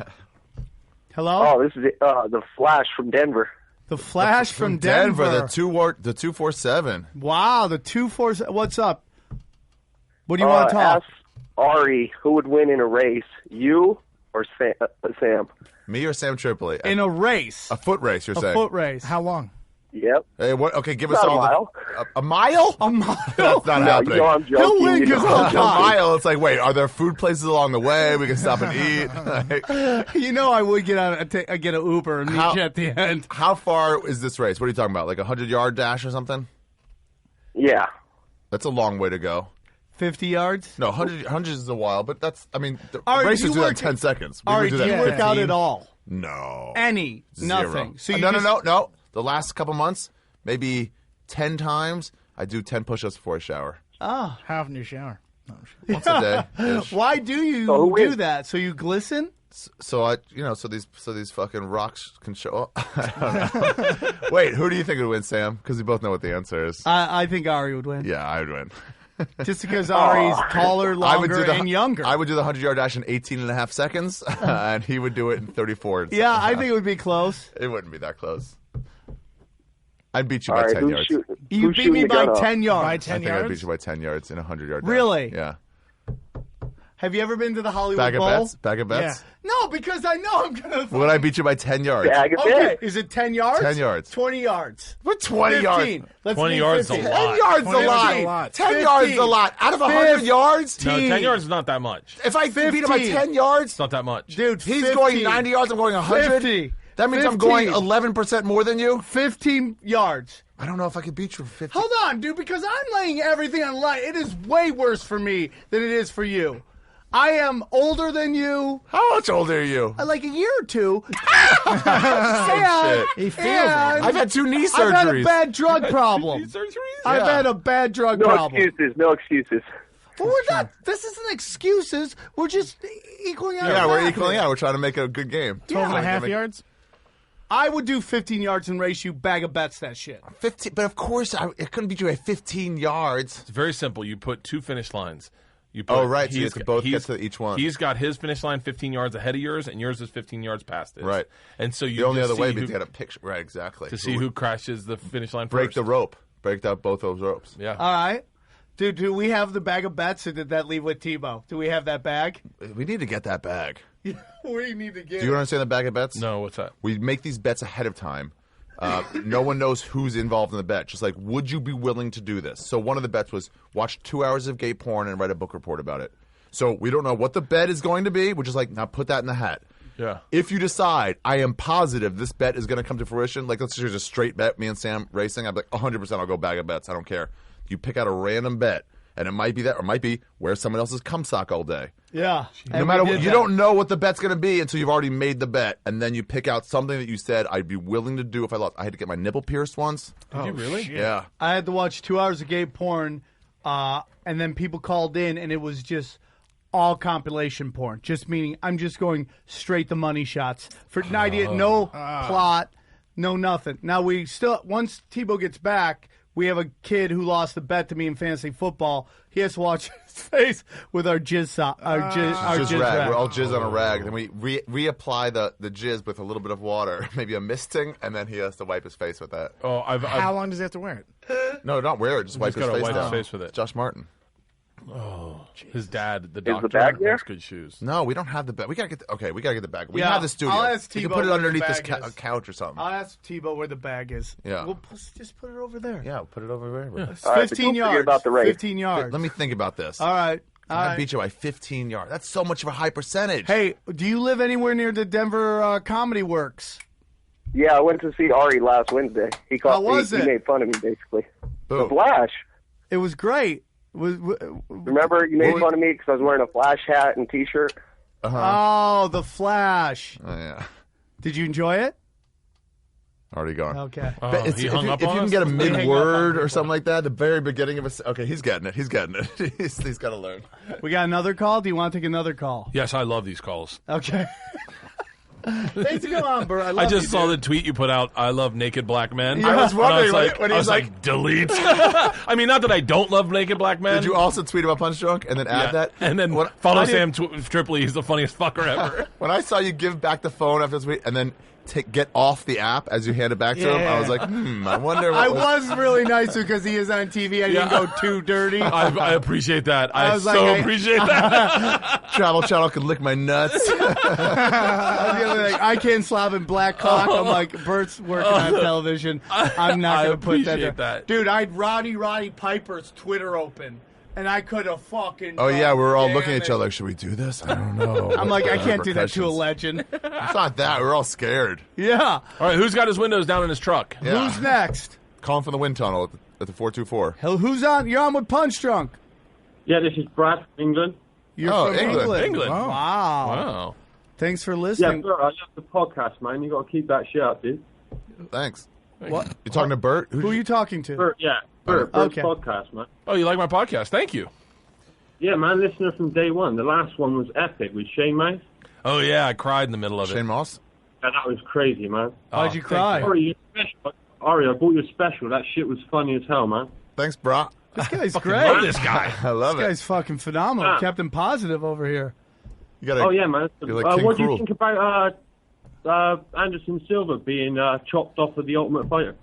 Hello? Oh, this is the Flash from Denver. The Flash from Denver. The 247. Wow, the 247. What's up? What do you want to talk? Ask Ari who would win in a race, you or Sam? Me or Sam Tripoli? In a race. A foot race, you're saying? A foot race. How long? Yep. Hey, what? Okay, give us Not all a mile. a mile? A mile? That's not No, happening. you know I'm joking. He'll win you know. 'cause A mile. It's like, wait, are there food places along the way we can stop and eat? You know I would get an Uber and meet you at the end. How far is this race? What are you talking about? Like a 100-yard dash or something? Yeah. That's a long way to go. 50 yards? No, 100 is a while, but that's, I mean, the Ari, races do do you that in work 10 seconds. We Ari, would do that you in work out 15. at all? No. Any? Zero. Nothing. So you no, just, no. The last couple months, maybe 10 times, I do 10 push-ups before I shower. Oh. How often do you shower? No, Once a day. Why do you So who do wins? that? So you glisten? So these fucking rocks can show up. I don't know. Wait, who do you think would win, Sam? Because we both know what the answer is. I think Ari would win. Yeah, I would win. Just because Ari's taller, longer, and younger. I would do the 100-yard dash in 18 and a half seconds, and he would do it in 34. Yeah, I think it would be close. It wouldn't be that close. I'd beat you All by right, 10 yards. You who's beat me shooting the by gun 10 yards. By I 10 think I'd beat yards? you by 10 yards in a 100-yard dash. Really? Yeah. Have you ever been to the Hollywood Bag of Bowl? bets? Bag of bets? No, because I know I'm going to... Would I beat you by 10 yards? Bag of Okay, bits. is it 10 yards? 10 yards. 20 yards. What 20 yards? 15. Let's 20 meet yards is a 15. lot. 10 yards is 20 a yards is lot. a lot. 10 yards is a lot. Out of 100 yards? No, 10 yards is not that much. If I beat him by 15. 10 yards, It's not that much. Dude, he's 15. going 90 yards, I'm going 100. 50. That means I'm going 15. 11% more than you? 15 yards. I don't know if I could beat you for 50. Hold on, dude, because I'm laying everything on line. It is way worse for me than it is for you. I am older than you. How much older are you? Like a year or two. Shit. He feels and I've had 2 knee surgeries. I've had a bad drug problem. I've Yeah. had a bad drug No problem. excuses. No excuses. But we're not. This isn't excuses. We're just equaling out. Yeah, we're math equaling here. out. We're trying to make a good game. 12 and a half Make- yards? I would do 15 yards and race you. Bag of bets that shit. 15, but of course, I couldn't beat you at 15 yards. It's very simple. You put 2 finish lines. You put, Oh, right, so you he's have to both he's- get to each one. He's got his finish line 15 yards ahead of yours, and yours is 15 yards past his. Right. And so you The only just other way see would be who, to get a picture. Right, exactly. to see who crashes the finish line break first. the rope. Break out both those ropes. Yeah. All right. Dude, do we have the bag of bets, or did that leave with Tebow? Do we have that bag? We need to get that bag. We need to get Do you understand the bag of bets? No, what's that? We make these bets ahead of time. No one knows who's involved in the bet. Just like, would you be willing to do this? So one of the bets was watch 2 hours of gay porn and write a book report about it. So we don't know what the bet is going to be. We're just like, now put that in the hat. Yeah. If you decide, I am positive this bet is going to come to fruition, like let's just a straight bet, me and Sam racing, I'm like 100% I'll go bag of bets. I don't care. You pick out a random bet, and it might be that, or it might be wear someone else's cum sock all day. Yeah. No matter what, you don't know what the bet's going to be until you've already made the bet, and then you pick out something that you said I'd be willing to do if I lost. I had to get my nipple pierced once. Did you really? Yeah. I had to watch 2 hours of gay porn, and then people called in, and it was just all compilation porn. Just meaning I'm just going straight to money shots for an idea, no plot, no nothing. Now we still, once Tebow gets back, we have a kid who lost the bet to me in fantasy football. He has to watch his face with our jizz Jizz rag. rag. We're all jizz on a rag. Then we reapply the jizz with a little bit of water, maybe a misting, and then he has to wipe his face with that. Oh, How long does he have to wear it? No, not wear it. Just wipe his gotta face wipe down. his face with it. Josh Martin. his dad, the the doctor, bag there? makes good shoes. No, we don't have the bag. We gotta get. We gotta get the bag. We Yeah, have the studio. I'll ask You can Tebow put it where the underneath this bag is. couch or something. I'll ask Tebow where the bag is. Yeah. We'll just put it over there. Yeah, we'll put it over there. It's All right, but 15 don't forget yards. about the race. 15 yards. Let me think about this. All right. All I right. beat you by 15 yards. That's so much of a high percentage. Hey, do you live anywhere near the Denver Comedy Works? Yeah, I went to see Ari last Wednesday. He called. How was he it? made fun of me basically. Boom. The Flash. It was great. Remember, you made Well, fun of me because I was wearing a Flash hat and T-shirt. Oh, the Flash. Oh, yeah. Did you enjoy it? Already gone. Okay. Oh, But he hung up if on you can us? get a hang up on mid-word or people. something like that, the very beginning of a... Okay, he's getting it. He's getting it. he's got to learn. We got another call? Do you want to take another call? Yes, I love these calls. Okay. Thanks for coming on, Bert. I love I just you, saw dude. the tweet you put out. I love naked black men. Yeah. I was wondering And when I he's was like, delete. I mean, not that I don't love naked black men. Did you also tweet about Punch Drunk and then add that? And then What- follow I did- Sam Tripoli. He's the funniest fucker ever. When I saw you give back the phone after the tweet and then get off the app as you hand it back to him, I was like, I wonder what I was really nice because he is on TV. I didn't go too dirty. I appreciate that. I was so like, appreciate that. Travel Channel can lick my nuts. I was gonna be like, I can't slap in black cock. I'm like, Bert's working on television. I'm not I going to put that appreciate there. that. Dude, I had Roddy Piper's Twitter open, and I could have fucking. Oh, yeah, we were all damn looking at it. each other like, should we do this? I don't know. I'm like, I can't do that to a Repercussions. legend. It's not that. We're all scared. Yeah. All right, who's got his windows down in his truck? Yeah. Who's next? Calling from the wind tunnel at the 424. Hell, who's on? You're on with Punch Drunk. Yeah, this is Brad from England. You're Oh, from England. England. Wow. Wow. Thanks for Yeah, listening. Bert, I love the podcast, man. You got to keep that shit up, dude. Thanks. What? You talking to Bert? Who are you talking to? Bert, yeah. Bert's Okay. podcast, man. Oh, you like my podcast? Thank you. Yeah, man, listener from day one. The last one was epic with Shane Mace. Oh, yeah, I cried in the middle of Shane it. Moss? Yeah, that was crazy, man. Why'd you thank cry? Ari, I bought you a special. That shit was funny as hell, man. Thanks, brah. This guy's Love great. this guy. I love This it. guy's fucking phenomenal. Yeah. Captain Positive over here. You gotta, Oh, yeah, man. You're like King What do Cruel. you think about Anderson Silva being chopped off of The Ultimate Fighter?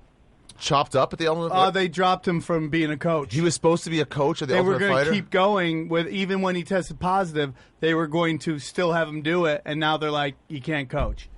Chopped up at the Ultimate They dropped him from being a coach. He was supposed to be a coach of the They were Ultimate going Fighter? to keep going with, even when he tested positive, they were going to still have him do it, and now they're like, you can't coach.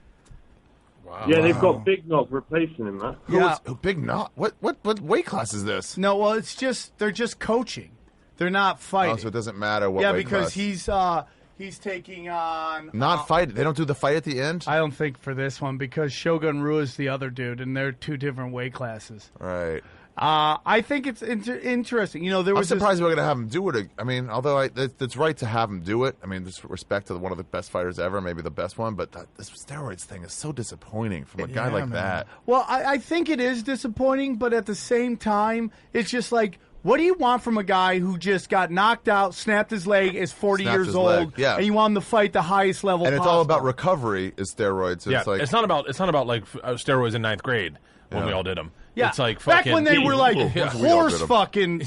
Wow. Yeah, they've got Big Nog replacing him, man. Who Big Knot? What weight class is this? No, well, it's just they're just coaching. They're not fighting. Oh, so it doesn't matter what yeah, weight because class. he's taking on Not fight. They don't do the fight at the end? I don't think for this one because Shogun Rua is the other dude, and they're two different weight classes. Right. I think it's interesting. You know, there I'm was this- surprised we're going to have him do it. I mean, although it's right to have him do it. I mean, just respect to one of the best fighters ever, maybe the best one. But this steroids thing is so disappointing from a guy like that. Well, I think it is disappointing, but at the same time, it's just like, what do you want from a guy who just got knocked out, snapped his leg, is 40 Snapped years his old, leg, yeah. and you want him to fight the highest level And it's possible? all about recovery is steroids. So Yeah, it's like it's not about like steroids in ninth grade when we all did them. Yeah, It's like back fucking when they were like Yeah. horse fucking.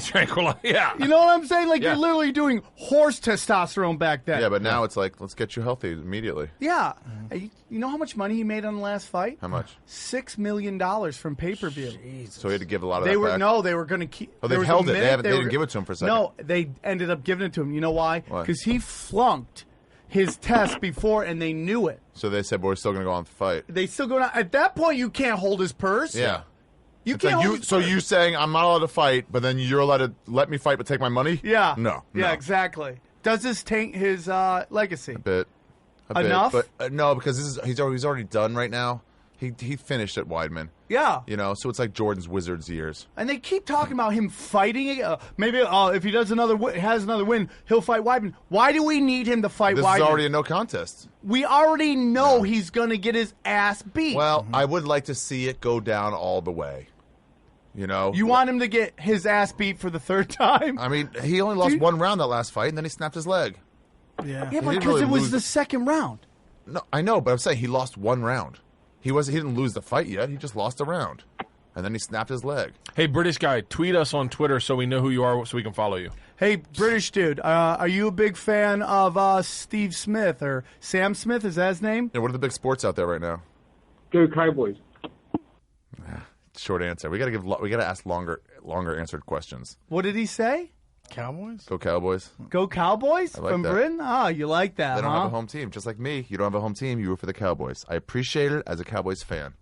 Yeah. You know what I'm saying? Like Yeah. you're literally doing horse testosterone back then. yeah, but now it's like let's get you healthy immediately. Yeah. Hey, you know how much money he made on the last fight? How much? $6 million from pay-per-view. So he had to give a lot of They that were back. no, they were going to keep. Oh, there they've was a held it. minute They didn't give it to him for a second. No, they ended up giving it to him. You know why? Why? Because he flunked his test before, and they knew it. So they said, well, we're still going to go on the fight. They still go down. At that point, you can't hold his purse. Yeah. You It's can't. like hold his so purse. you saying I'm not allowed to fight, but then you're allowed to let me fight but take my money? Yeah. No. Yeah, no. exactly. Does this taint his legacy? A bit. Enough? But no, because he's already done right now. He finished at Weidman. Yeah. You know, so it's like Jordan's Wizards years. And they keep talking about him fighting. Maybe if he does has another win, he'll fight Weidman. Why do we need him to fight This Weidman? is already a no contest. We already know he's going to get his ass beat. Well, I would like to see it go down all the way. You know? You want him to get his ass beat for the third time? I mean, he only lost one round that last fight, and then he snapped his leg. Yeah, He but didn't because really it was lose the it. second round. No, I know, but I'm saying he lost one round. He didn't lose the fight yet. He just lost a round. And then he snapped his leg. Hey, British guy, tweet us on Twitter so we know who you are so we can follow you. Hey, British dude, are you a big fan of Steve Smith or Sam Smith? Is that his name? Yeah, what are the big sports out there right now? Go Cowboys. Short answer. We got to ask longer answered questions. What did he say? Cowboys? Go Cowboys. Go Cowboys I like from that. Britain? Ah, you like that, They don't huh? have a home team, just like me. You don't have a home team. You root for the Cowboys. I appreciate it as a Cowboys fan.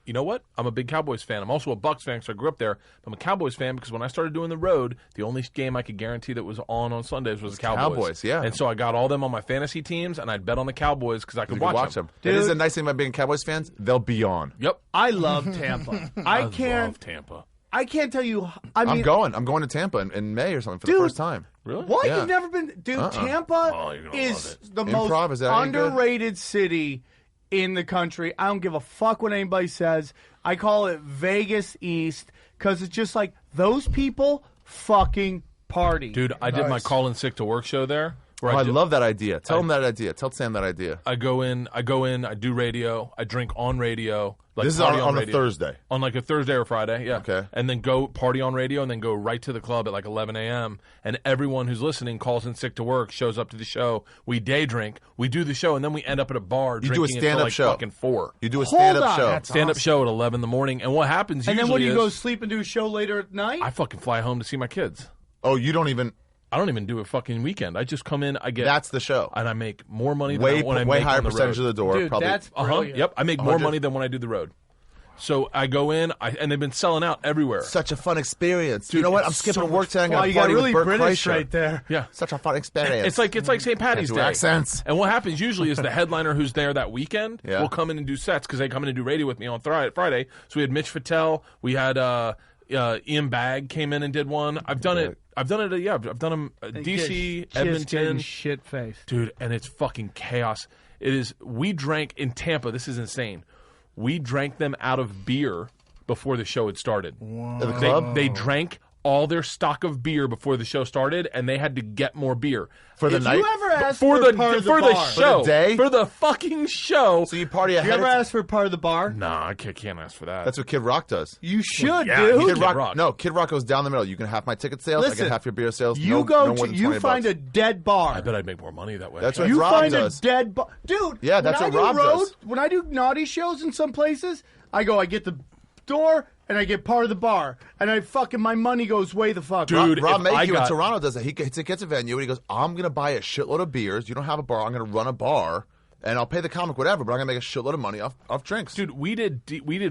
You know what? I'm a big Cowboys fan. I'm also a Bucs fan because I grew up there. I'm a Cowboys fan because when I started doing the road, the only game I could guarantee that was on Sundays was the Cowboys. Cowboys, yeah. And so I got all them on my fantasy teams, and I'd bet on the Cowboys because I could watch them. It is a nice thing about being Cowboys fans. They'll be on. Yep. I love Tampa. I love Tampa. I can't tell you. I mean, I'm going to Tampa in May or something for the first time. Really? What? Yeah. You've never been? Dude, Oh, you're Tampa gonna is love the Improv, is most that any good? underrated city in the country. I don't give a fuck what anybody says. I call it Vegas East because it's just like those people fucking party. Dude, I did my call in sick to work show there where I love that idea. Tell him that idea. Tell Sam that idea. I go in, I do radio, I drink on radio. Like this is party on a radio. Thursday. On like a Thursday or Friday, yeah. Okay. And then go party on radio and then go right to the club at like 11 a.m. And everyone who's listening calls in sick to work, shows up to the show. We day drink, we do the show, and then we end up at a bar You drinking do a stand-up until like show. fucking 4. You do a stand-up show. That's Stand-up show at 11 in the morning. And what happens And usually then when you is go sleep and do a show later at night? I fucking fly home to see my kids. Oh, you don't even... I don't even do a fucking weekend. I just come in, I get... That's the show. And I make more money Way than when I way make higher on the percentage road. of the door. Dude, probably. that's brilliant. Yep, I make more money than when I do the road. So I go in, and they've been selling out everywhere. Such a fun experience. Dude, you know what? I'm it's skipping so work today. I'm Wow, going you to got party really with Bert British Kreischer. right there. Yeah. Such a fun experience. It's like St. Patty's do Day. accents. And what happens usually is the headliner who's there that weekend Yeah. will come in and do sets because they come in and do radio with me on Friday. So we had Mitch Fattel. We had Ian Bagg came in and did one. I've done it. I've done it. Yeah, I've done them. DC, Edmonton, shit faced, dude, and it's fucking chaos. It is. We drank in Tampa. This is insane. We drank them out of beer before the show had started. At the club? They drank all their stock of beer before the show started, and they had to get more beer For the Did night? you ever ask for for the part of the for the bar? show For the day? for the fucking show. So you party You ahead ever of ask for part of the bar? Nah, I can't ask for that. That's what Kid Rock does. You should, yeah, dude. he Kid Kid Rock, Rock. No, Kid Rock goes down the middle. You can have my ticket sales. I Listen, can have your beer sales. You no, go no more to than you 20 find bucks. a dead bar. I bet I'd make more money that way. That's what You Rob find does. a dead bar, dude. Yeah, that's when what I Rob do road, does. When I do naughty shows in some places, I get the door and I get part of the bar, and my money goes way the fuck. Dude, Rob if I Mayhew in got- Toronto does that. He gets a venue and he goes, I'm going to buy a shitload of beers. You don't have a bar. I'm going to run a bar. And I'll pay the comic whatever, but I'm going to make a shitload of money off drinks. Dude, we did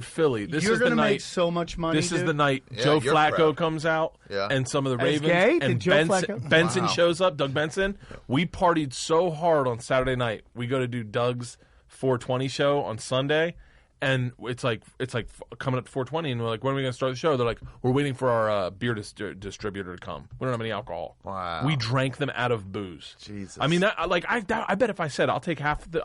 Philly. This You're is the gonna night. make so much money. This is dude. the night Yeah, Joe you're Flacco proud. comes out, Yeah. and some of the As Ravens, gay? and Did Joe Flacco? Benson Wow. shows up. Doug Benson. We partied so hard on Saturday night. We go to do Doug's 420 show on Sunday, and it's like coming up to 420, and we're like, when are we going to start the show? They're like, we're waiting for our beer distributor to come. We don't have any alcohol. Wow. We drank them out of booze. Jesus. I mean, I bet if I said I'll take half the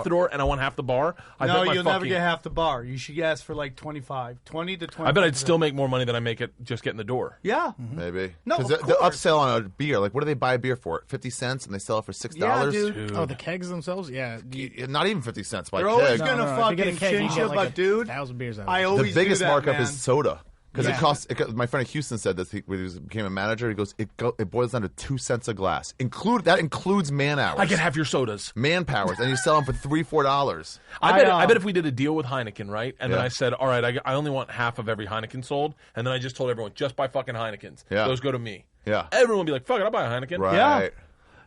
door and I want half the bar. I No, bet my you'll never fucking- get half the bar. You should ask for like 20 to 25. I bet I'd still make more money than I make it just getting the door. Yeah. Maybe. No, 'Cause of the course. upsell on a beer, like what do they buy a beer for? 50 cents and they sell it for $6? Yeah, dude. Oh, the kegs themselves? Yeah. Not even 50 cents by They're always keg. gonna If you get a fucking keg, you change get you, like but dude, 1,000 beers out of I it. always The biggest do that, markup man. is soda. Because Yeah. it costs. My friend Houston said this. When he became a manager, he goes, it boils down to 2 cents a glass. That includes man hours. I can have your sodas. man powers, and you sell them for $3-4. I bet if we did a deal with Heineken, right? And then Yeah. I said, all right, I only want half of every Heineken sold. And then I just told everyone, just buy fucking Heinekens. Yeah. Those go to me. Yeah. Everyone would be like, fuck it, I'll buy a Heineken. Right. Yeah.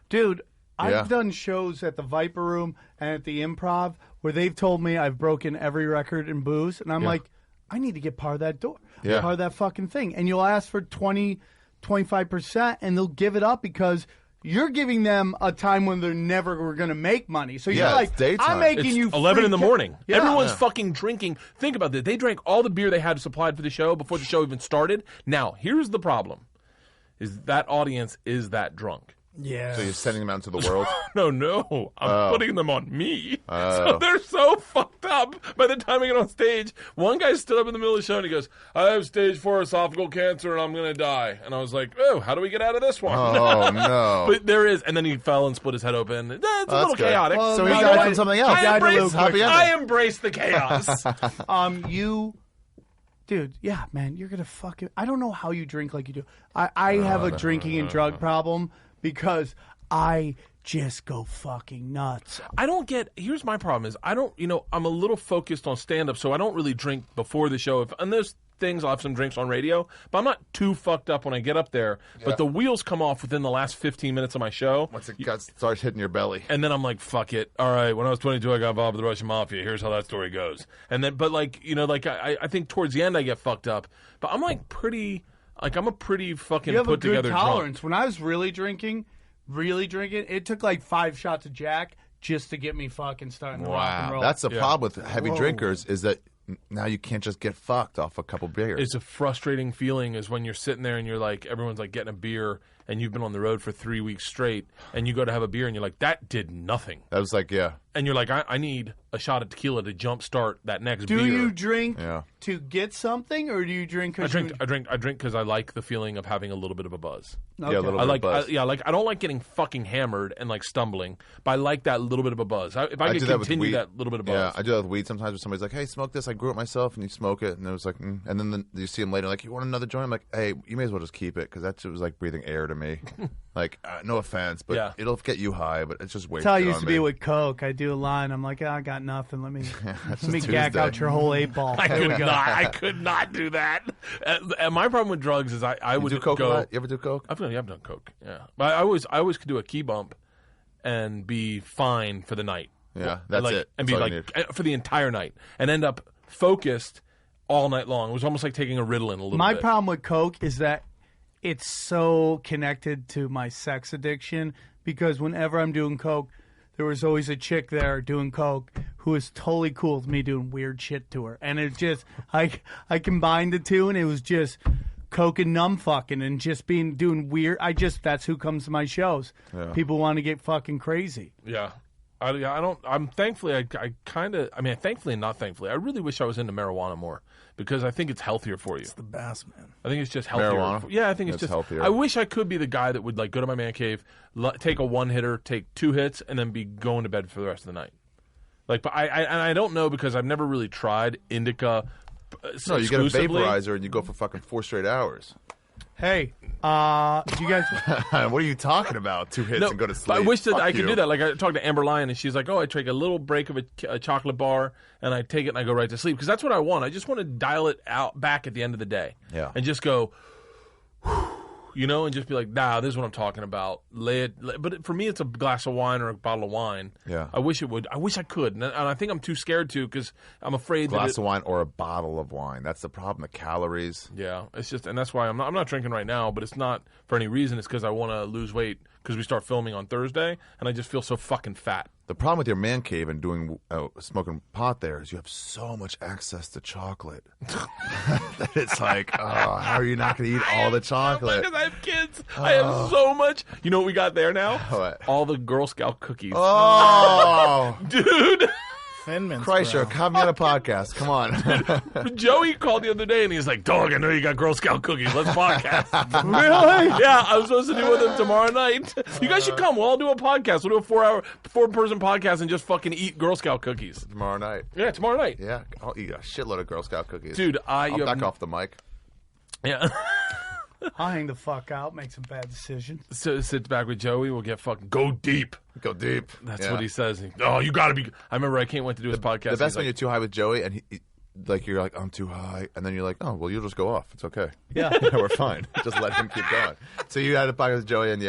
Dude, Yeah. I've done shows at the Viper Room and at the Improv where they've told me I've broken every record in booze, and I'm like, I need to get part of that door, Yeah. part of that fucking thing. And you'll ask for 20, 25%, and they'll give it up because you're giving them a time when they're never going to make money. So Yeah, you're like, it's daytime. I'm making It's you 11 in the free morning. Yeah. Everyone's fucking drinking. Think about this. They drank all the beer they had supplied for the show before the show even started. Now, here's the problem. Is that audience is that drunk. Yeah. So you're sending them out into the world. No. I'm putting them on me. So they're so fucked up by the time I get on stage. One guy stood up in the middle of the show and he goes, I have stage 4 esophageal cancer and I'm going to die. And I was like, oh, how do we get out of this one? Oh, no. But there is. And then he fell and split his head open. It's a little good. chaotic. Well, So he no, died no, from something else. I embrace the chaos. Dude, yeah, man, you're gonna fucking. I don't know how you drink like you do. I have a drinking and drug problem because I just go fucking nuts. I don't get. Here's my problem: is I don't. I'm a little focused on stand up, so I don't really drink before the show. And there's things I'll have some drinks on radio, but I'm not too fucked up when I get up there. But the wheels come off within the last 15 minutes of my show. Once it starts hitting your belly. And then I'm like, fuck it. All right, when I was 22, I got involved with the Russian mafia. Here's how that story goes. And then, but I think towards the end I get fucked up. But I'm like I'm a pretty fucking You have a put good together tolerance. drunk. When I was really drinking, it took like 5 shots of Jack just to get me fucking starting to rock and roll. That's the problem with heavy drinkers is that now you can't just get fucked off a couple beers. It's a frustrating feeling is when you're sitting there and you're like, everyone's like getting a beer and you've been on the road for 3 weeks straight, and you go to have a beer, and you're like, that did nothing. That was like, yeah. And you're like, I need a shot of tequila to jumpstart that next beer. Do you drink to get something, or do you drink? I drink because I like the feeling of having a little bit of a buzz. Okay. Yeah, a little bit of buzz. I don't like getting fucking hammered and like stumbling, but I like that little bit of a buzz. If I could continue that little bit of buzz. Yeah, I do that with weed sometimes. Where somebody's like, "Hey, smoke this. I grew it myself," and you smoke it, and it was like, and then you see them later, like, "You want another joint?" I'm like, "Hey, you may as well just keep it because that shit was like breathing air to me." Like, no offense, but it'll get you high, but it's just wasted. That's how I used to be with Coke. I do a line. I'm like, I got nothing. Let me gack out your whole 8-ball. I could not do that. And my problem with drugs is I would do coke go. You ever do coke? I've done coke. Yeah, but I always could do a key bump and be fine for the night. Yeah, that's it. And that's be like for the entire night and end up focused all night long. It was almost like taking a Ritalin a little bit. My problem with Coke is that it's so connected to my sex addiction because whenever I'm doing Coke, there was always a chick there doing Coke who was totally cool with me doing weird shit to her. And it just, I combined the two and it was just Coke and numb fucking and just doing weird. That's who comes to my shows. Yeah. People want to get fucking crazy. Yeah. Thankfully and not thankfully, I really wish I was into marijuana more because I think it's healthier for you. It's the best, man. I think it's just healthier. Marijuana? I think it's just healthier. I wish I could be the guy that would like go to my man cave, take a one hitter, take 2 hits, and then be going to bed for the rest of the night. Like, but I don't know because I've never really tried indica. No, you get a vaporizer and you go for fucking 4 straight hours. Hey, you guys... What are you talking about? 2 hits and go to sleep. I wish that I could you. do that. Like, I talked to Amber Lyon, and she's like, I take a little break of a chocolate bar, and I take it and I go right to sleep. Because that's what I want. I just want to dial it out back at the end of the day. Yeah. And just go, and just be like, nah, this is what I'm talking about. But for me, it's a glass of wine or a bottle of wine. Yeah. I wish I could. And I think I'm too scared to because I'm afraid glass of wine or a bottle of wine. That's the problem. The calories. Yeah. It's just, and that's why I'm not drinking right now, but it's not for any reason. It's because I want to lose weight because we start filming on Thursday, and I just feel so fucking fat. The problem with your man cave and doing smoking pot there is you have so much access to chocolate that it's like, how are you not going to eat all the chocolate? Because I have kids. I have so much. You know what we got there now? What? All the Girl Scout cookies. Oh, dude. Kreischer, come me on a podcast. Come on. Joey called the other day and he's like, dog, I know you got Girl Scout cookies. Let's podcast. Really? Yeah, I was supposed to do with him tomorrow night. You guys should come. We'll all do a podcast. We'll do a 4-person podcast and just fucking eat Girl Scout cookies. Tomorrow night. Yeah, tomorrow night. Yeah, I'll eat a shitload of Girl Scout cookies. Dude, I'll back off the mic. Yeah. I'll hang the fuck out, make some bad decisions. So sit back with Joey. We'll get fucking go deep. Go deep. That's what he says. You got to be. I remember I can't wait to do his podcast. The best when you're too high with Joey and you're like, I'm too high. And then you're like, oh, well, you'll just go off. It's okay. Yeah. We're fine. Just let him keep going. So you had a podcast with Joey and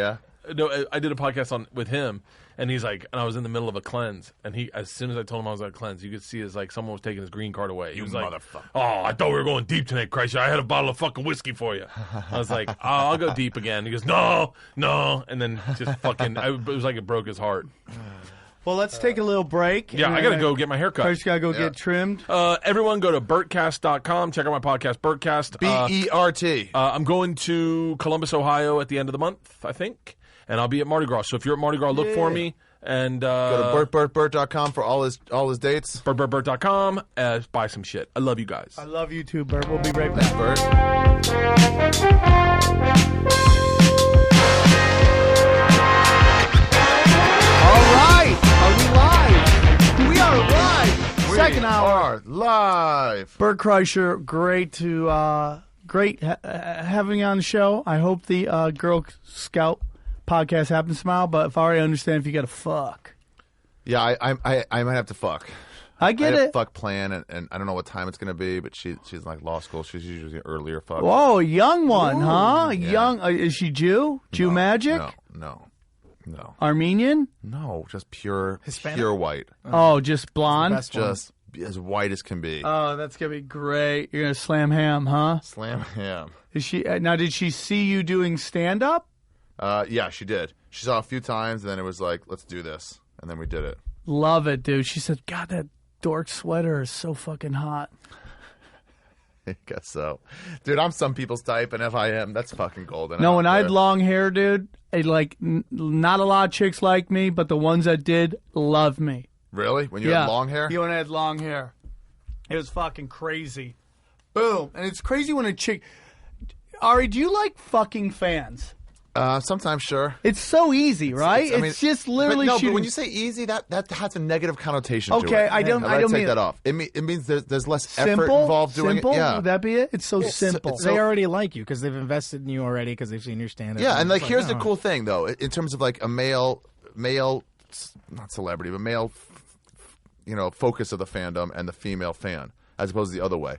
No, I did a podcast with him, and he's like, and I was in the middle of a cleanse, and as soon as I told him I was at a cleanse, you could see as like someone was taking his green card away. He was like, motherfucker. Oh, I thought we were going deep tonight, Kreischer. I had a bottle of fucking whiskey for you. I was like, I'll go deep again. He goes, no, and then just fucking, it was like it broke his heart. Well, let's take a little break. Yeah, I got to go get my hair cut. Kreischer got to go get trimmed. Everyone go to bertcast.com. Check out my podcast, Bertcast. BERT. I'm going to Columbus, Ohio at the end of the month, I think. And I'll be at Mardi Gras. So if you're at Mardi Gras, look for me. And go to BertBert.com for all his dates. BertBert.com. Buy some shit. I love you guys. I love you too, Bert. We'll be right back. Bert. All right. Are we live? We are live. Second hour. We are live. Bert Kreischer, great having you on the show. I hope the Girl Scout podcast happens tomorrow, but if I already understand if you got to fuck. Yeah, I might have to fuck. I get I had it. a fuck plan, and I don't know what time it's going to be, but she's like law school. She's usually earlier fuck. Whoa, young one, huh? Yeah. Young. Is she Jew? Jew magic? No. Armenian? No, just pure Hispanic? pure white. Oh, just blonde? Just as white as can be. Oh, that's going to be great. You're going to slam ham, huh? Slam ham. Is she? Now, did she see you doing stand-up? Yeah, she did. She saw a few times, and then it was like, let's do this. And then we did it. Love it, dude. She said, God, that dork sweater is so fucking hot. I guess so. Dude, I'm some people's type, and if I am, that's fucking golden. No, when I had long hair, dude, not a lot of chicks like me, but the ones that did love me. Really? When you had long hair? Yeah, when I had long hair. It was fucking crazy. Boom. And it's crazy when a chick... Ari, do you like fucking fans? Sometimes, sure. It's so easy, right? It's just literally but shooting. when you say easy, that has a negative connotation to it. Okay, I don't take mean that off. It means there's less simple, effort involved doing simple? it. Yeah. Would that be it? It's so simple. They already like you because they've invested in you already because they've seen your stand-up. Yeah, and here's the cool thing, though. In terms of like a male, not celebrity, but male, focus of the fandom and the female fan, as opposed to the other way.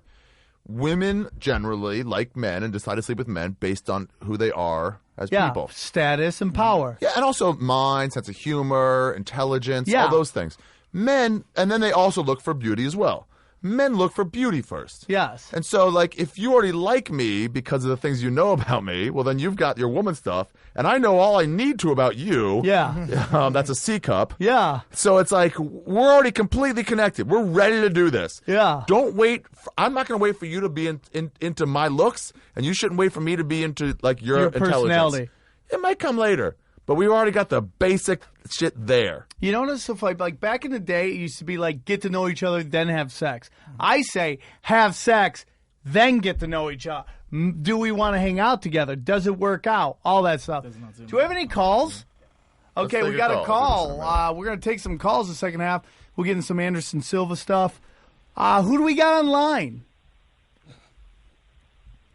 Women generally like men and decide to sleep with men based on who they are as people. Status and power. Yeah, and also mind, sense of humor, intelligence, all those things. Men, and then they also look for beauty as well. Men look for beauty first. Yes. And so, like, if you already like me because of the things you know about me, well, then you've got your woman stuff, and I know all I need to about you. Yeah. That's a C cup. Yeah. So it's like, we're already completely connected. We're ready to do this. Yeah. Don't wait. I'm not going to wait for you to be into my looks, and you shouldn't wait for me to be into, like, your intelligence. Personality. It might come later, but we already got the basic shit there. You know what's so funny? Like back in the day, it used to be like get to know each other, then have sex. I say have sex, then get to know each other. Do we want to hang out together? Does it work out? All that stuff. Do we have any calls? Okay, we got a call. We're going to take some calls the second half. We'll get into some Anderson Silva stuff. Who do we got online?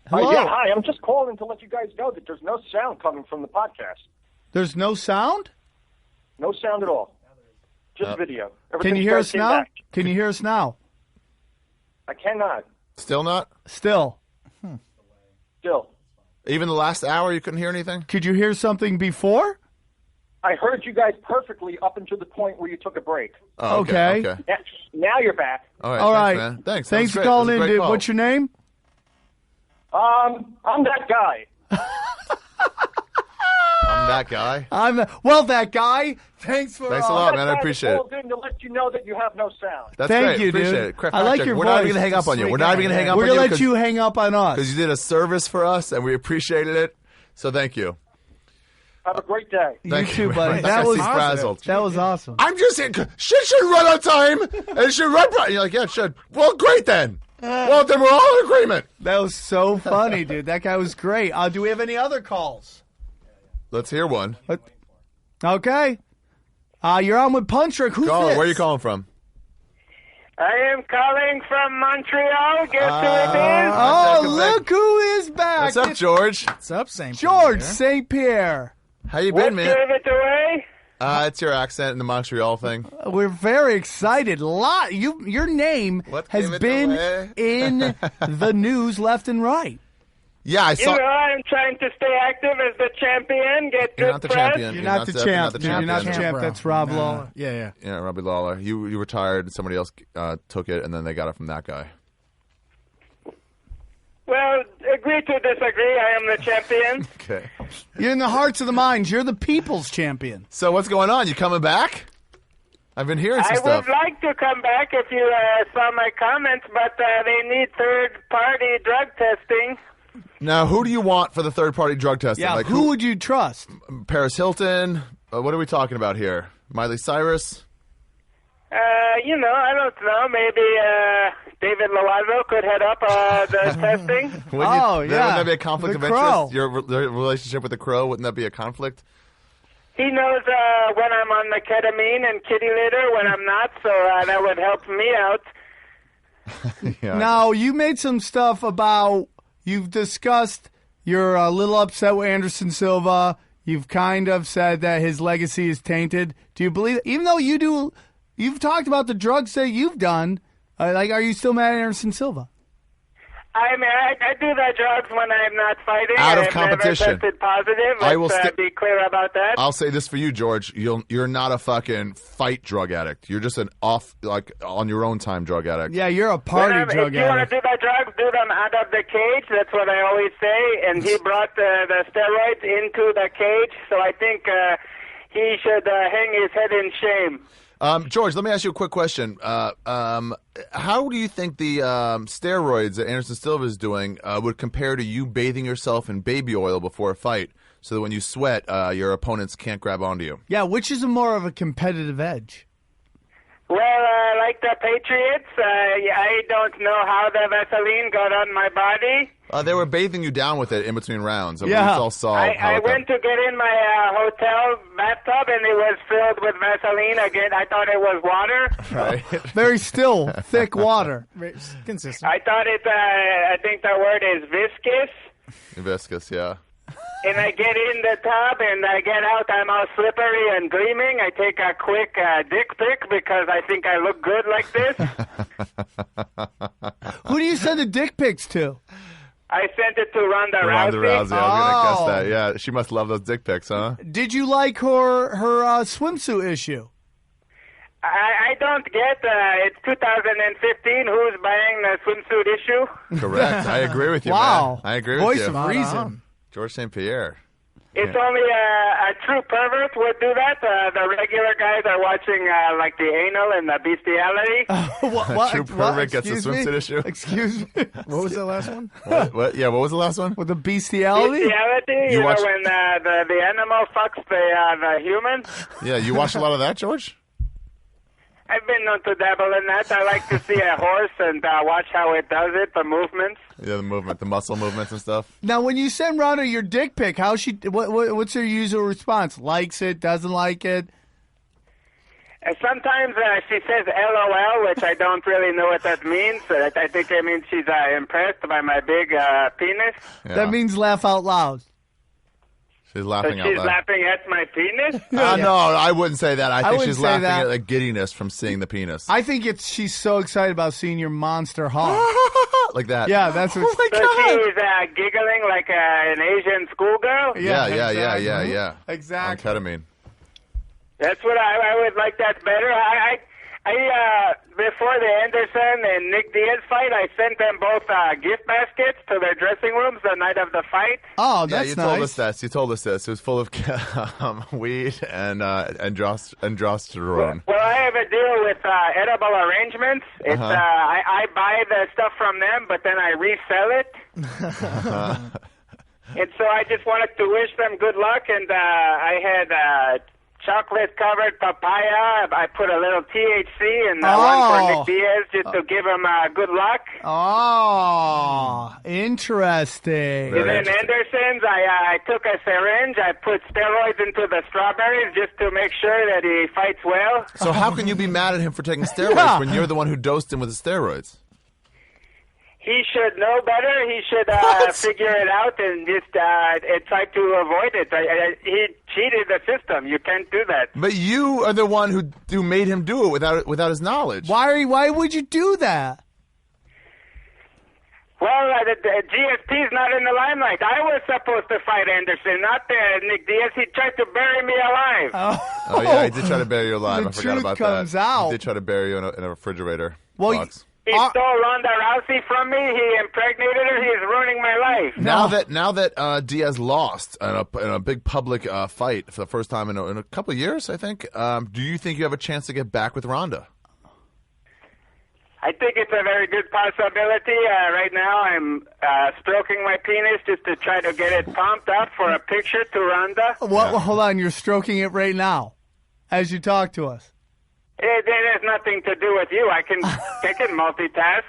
Hello? Hi. I'm just calling to let you guys know that there's no sound coming from the podcast. There's no sound? No sound at all. Just video. Can you hear us now? Back. Can you hear us now? I cannot. Still not? Still. Still. Even the last hour you couldn't hear anything? Could you hear something before? I heard you guys perfectly up until the point where you took a break. Oh, okay. Now you're back. All right. Thanks, man. Thanks for calling in, dude. What's your name? I'm that guy. I'm that guy. That guy. Thanks a lot, man. I appreciate it. Called in to let you know that you have no sound. That's Thank great. you, appreciate dude. It. Crap, I like Patrick, your we're voice. not even going to hang up on you. We're not even going to hang up on you. We're going to let you hang up on us. Because you did a service for us, and we appreciated it. So thank you. Have a great day. You too, buddy. That was frazzled. That was awesome. I'm just saying, shit should run on time, and it should run. You're like, yeah, it should. Well, great then. Well, then we're all in agreement. That was so funny, dude. That guy was great. Do we have any other calls? Let's hear one. Okay. You're on with Punch Drunk. Who's Caller, this? where are you calling from? I am calling from Montreal. Guess who it is? Look who is back. What's up, George? What's up, St. George St. Pierre. How you been, man? What gave it away? It's your accent in the Montreal thing. We're very excited. Your name has been in the news left and right. Yeah, I saw. I'm trying to stay active as the champion. Get You're good not the press. champion. You're not the champ. You're not the champ. That's Rob Lawler. Yeah. Yeah, Robbie Lawler. You retired, and somebody else took it, and then they got it from that guy. Well, agree to disagree. I am the champion. Okay. You're in the hearts of the minds. You're the people's champion. So what's going on? You coming back? I've been hearing some I stuff. would like to come back if you saw my comments, but they need third-party drug testing. Now, who do you want for the third-party drug testing? Yeah, like who would you trust? Paris Hilton? What are we talking about here? Miley Cyrus? I don't know. Maybe David Loiseau could head up the testing. Wouldn't that be a conflict of interest? Your relationship with the Crow, wouldn't that be a conflict? He knows when I'm on the ketamine and kitty litter, when I'm not, so that would help me out. Now, you made some stuff about, you've discussed you're a little upset with Anderson Silva. You've kind of said that his legacy is tainted. Do you believe, even though you've talked about the drugs that you've done, are you still mad at Anderson Silva? I mean, I do the drugs when I'm not fighting. Out of competition. I've never tested positive. Let's be clear about that. I'll say this for you, George. You're not a fucking fight drug addict. You're just an on your own time drug addict. Yeah, you're a party drug addict. If you want to do the drugs, do them out of the cage. That's what I always say. And he brought the steroids into the cage, so I think he should hang his head in shame. George, let me ask you a quick question. How do you think the steroids that Anderson Silva is doing would compare to you bathing yourself in baby oil before a fight so that when you sweat, your opponents can't grab onto you? Yeah, which is more of a competitive edge? Well, like the Patriots, I don't know how the Vaseline got on my body. They were bathing you down with it in between rounds. We Yeah. all saw I went to get in my hotel bathtub, and it was filled with Vaseline. Again, I thought it was water. Right. Very still, thick water. Consistent. I thought it, I think the word is viscous. Viscous, yeah. And I get in the tub, and I get out. I'm all slippery and gleaming. I take a quick dick pic because I think I look good like this. Who do you send the dick pics to? I sent it to Ronda Rousey. Ronda Rousey, I was going to guess that. Yeah, she must love those dick pics, huh? Did you like her swimsuit issue? I don't get, it's 2015, who's buying the swimsuit issue? Correct. I agree with you, Wow. man. I agree with Voice you. of reason. George St. Pierre. It's only a true pervert would do that. The regular guys are watching like the anal and the bestiality. What? True pervert gets a Excuse me? swimsuit issue. Excuse me. What was the last one? What? Yeah, what was the last one? With the bestiality? Bestiality, You you know, watch- when the animal fucks the human. Yeah, you watch a lot of that, George? I've been known to dabble in that. I like to see a horse and watch how it does it, the movements. Yeah, the movement, the muscle movements and stuff. Now, when you send Rhonda your dick pic, what's her usual response? Likes it, doesn't like it? Sometimes she says LOL, which I don't really know what that means. I think it means she's impressed by my big penis. Yeah. That means laugh out loud. She's So laughing out she's loud. laughing at my penis? No, I wouldn't say that. I think wouldn't she's say laughing that. at the giddiness from seeing the penis. I think she's so excited about seeing your monster hog. Like that. Yeah, that's what. So she's giggling like an Asian schoolgirl? Yeah. Exactly. On ketamine. That's what I would like that better. I before the Anderson and Nick Diaz fight, I sent them both gift baskets to their dressing rooms the night of the fight. Oh, Yeah, that's you nice. told us this. You told us this. It was full of weed and androsterone. Well, I have a deal with edible arrangements. It's I buy the stuff from them, but then I resell it. And so I just wanted to wish them good luck, and I had chocolate-covered papaya. I put a little THC in one for Nick Diaz just to give him good luck. Oh, interesting. And then Anderson's, I took a syringe. I put steroids into the strawberries just to make sure that he fights well. So how can you be mad at him for taking steroids when you're the one who dosed him with the steroids? He should know better. He should figure it out and just try to avoid it. He cheated the system. You can't do that. But you are the one who made him do it without his knowledge. Why would you do that? Well, the GSP's not in the limelight. I was supposed to fight Anderson, not Nick Diaz. He tried to bury me alive. Oh yeah, he did try to bury you alive. The I forgot truth about comes that. out. He did try to bury you in a refrigerator box. He stole Ronda Rousey from me. He impregnated her. He's ruining my life. Now that Diaz lost in a big public fight for the first time in a couple of years, I think, do you think you have a chance to get back with Ronda? I think it's a very good possibility. Right now I'm stroking my penis just to try to get it pumped up for a picture to Ronda. Well, hold on. You're stroking it right now as you talk to us. It has nothing to do with you. I can multitask.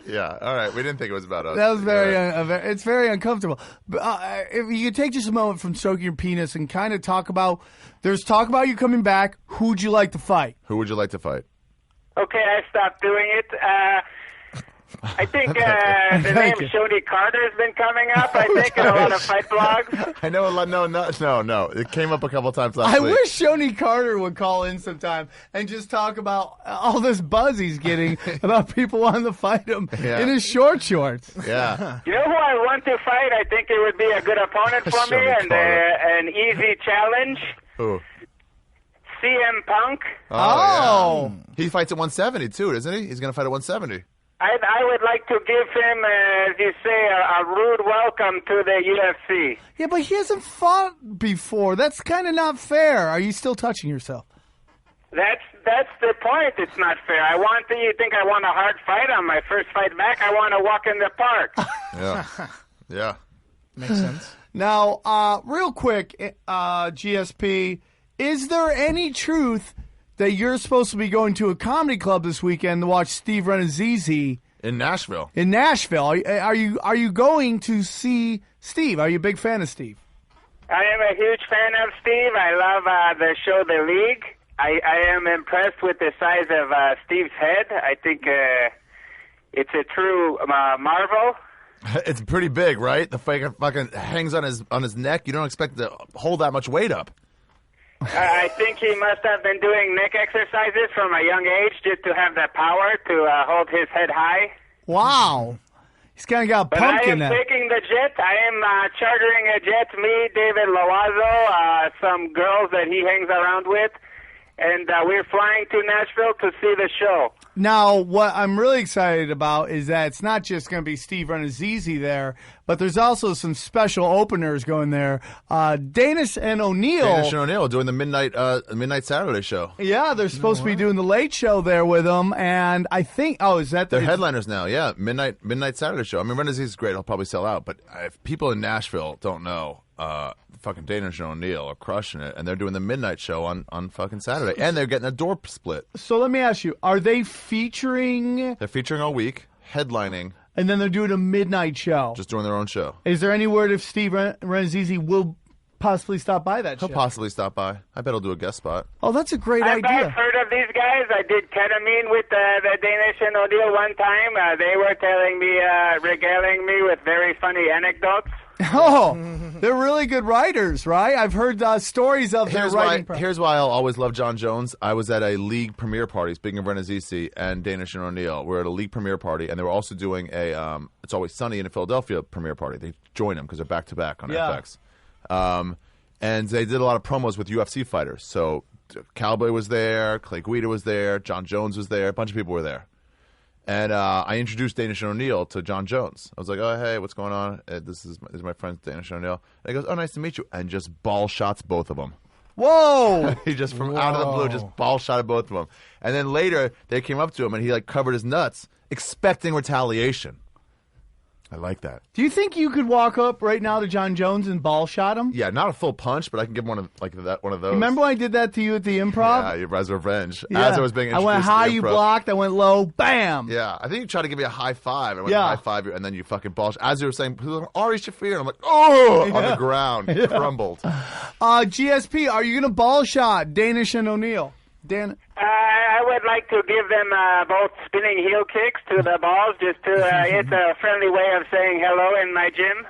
Yeah, all right. We didn't think it was about us. That was it's very uncomfortable. But, if you could take just a moment from stroking your penis and kind of talk about, there's talk about you coming back. Who'd you like to fight? Who would you like to fight? Okay, I stopped doing it. I think the name Shoney Carter has been coming up, I think, in a lot of fight blogs. I know a lot. No. It came up a couple times last I week. wish Shoney Carter would call in sometime and just talk about all this buzz he's getting about people wanting to fight him in his shorts. Yeah. You know who I want to fight? I think it would be a good opponent for me and an easy challenge. Who? CM Punk. Oh. Yeah. He fights at 170 too, doesn't he? He's going to fight at 170. I would like to give him, as you say, a rude welcome to the UFC. Yeah, but he hasn't fought before. That's kind of not fair. Are you still touching yourself? That's the point. It's not fair. You think I want a hard fight on my first fight back? I want to walk in the park. Yeah. Makes sense. Now, real quick, GSP, is there any truth that you're supposed to be going to a comedy club this weekend to watch Steve Renazizi in Nashville? In Nashville, are you going to see Steve? Are you a big fan of Steve? I am a huge fan of Steve. I love the show The League. I am impressed with the size of Steve's head. I think it's a true marvel. It's pretty big, right? The fucking hangs on his neck. You don't expect to hold that much weight up. I think he must have been doing neck exercises from a young age just to have the power to hold his head high. Wow. He's kind of got a But pumpkin I am there. taking the jet. I am chartering a jet, me, David Loazo, some girls that he hangs around with, and we're flying to Nashville to see the show. Now, what I'm really excited about is that it's not just going to be Steve Renazizi there, but there's also some special openers going there. Danish and O'Neill. Doing the midnight Saturday show. Yeah, they're supposed to be doing the late show there with them, and I think, is that They're headliners now, yeah. Midnight Saturday show. I mean, Renazizi's great. He'll probably sell out, but if people in Nashville don't know, fucking Danish and O'Neill are crushing it, and they're doing the midnight show on fucking Saturday, and they're getting a door split. So let me ask you, are they featuring? They're featuring all week, headlining, and then they're doing a midnight show. just doing their own show. Is there any word if Steve Renazizi will possibly stop by that show? He'll possibly stop by. I bet he'll do a guest spot. Oh, that's a great I've idea. heard of these guys. I did ketamine with the Danish and O'Neill one time. They were telling me, regaling me with very funny anecdotes. Oh, they're really good writers, right? I've heard stories of their writing. Here's why I'll always love John Jones. I was at a league premiere party, speaking of Renazizi and Danish and O'Neill. We're at a league premiere party, and they were also doing a It's Always Sunny in Philadelphia premiere party. They joined them because they're back-to-back on FX. And they did a lot of promos with UFC fighters. So Cowboy was there, Clay Guida was there, John Jones was there, a bunch of people were there. And I introduced Danish and O'Neill to John Jones. I was like, oh, hey, what's going on? This is my friend Danish and O'Neill. And he goes, oh, nice to meet you. And just ball shots both of them. Whoa! He just from out of the blue, just ball shotted both of them. And then later, they came up to him, and he covered his nuts, expecting retaliation. I like that. Do you think you could walk up right now to John Jones and ball shot him? Yeah, not a full punch, but I can give him one of those. Remember when I did that to you at the Improv? Yeah, as revenge. Yeah. As I was being introduced I went high, to the you Improv. blocked. I went low, bam. Yeah, I think you tried to give me a high five. I went high five you, and then you fucking ball. As you were saying, Ari Shaffir, and I'm like, on the ground, crumbled. GSP, are you going to ball shot Danish and O'Neill? Dan. I would like to give them both spinning heel kicks to the balls, just to it's a friendly way of saying hello in my gym.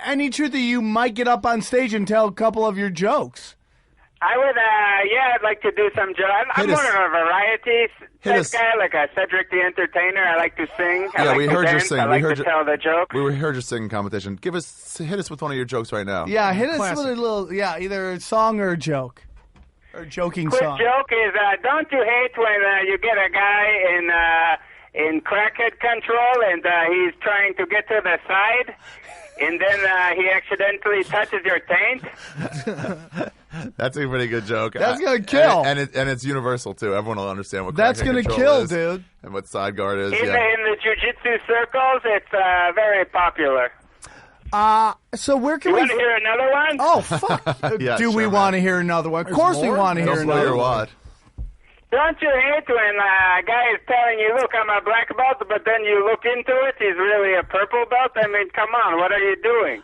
Any truth that you might get up on stage and tell a couple of your jokes? I would, I'd like to do some jokes. I'm more of a variety type guy, like a Cedric the Entertainer. I like to sing. We heard you sing. I like to tell the joke. We heard your singing competition. Hit us with one of your jokes right now. Yeah, hit us with a little, either a song or a joke. Or a joking Quick song. joke is, don't you hate when you get a guy in crackhead control and he's trying to get to the side, and then he accidentally touches your taint? That's a pretty good joke. That's gonna kill, and it's universal too. Everyone will understand what that's crackhead gonna control kill, is dude. And what side guard is. In the jiu-jitsu circles, it's very popular. So where can you we? Want to hear another one? Oh fuck! Yeah, Do we want to hear another one? Of course we want to hear another one. Don't you hate when a guy is telling you, look, I'm a black belt, but then you look into it, he's really a purple belt? I mean, come on, what are you doing?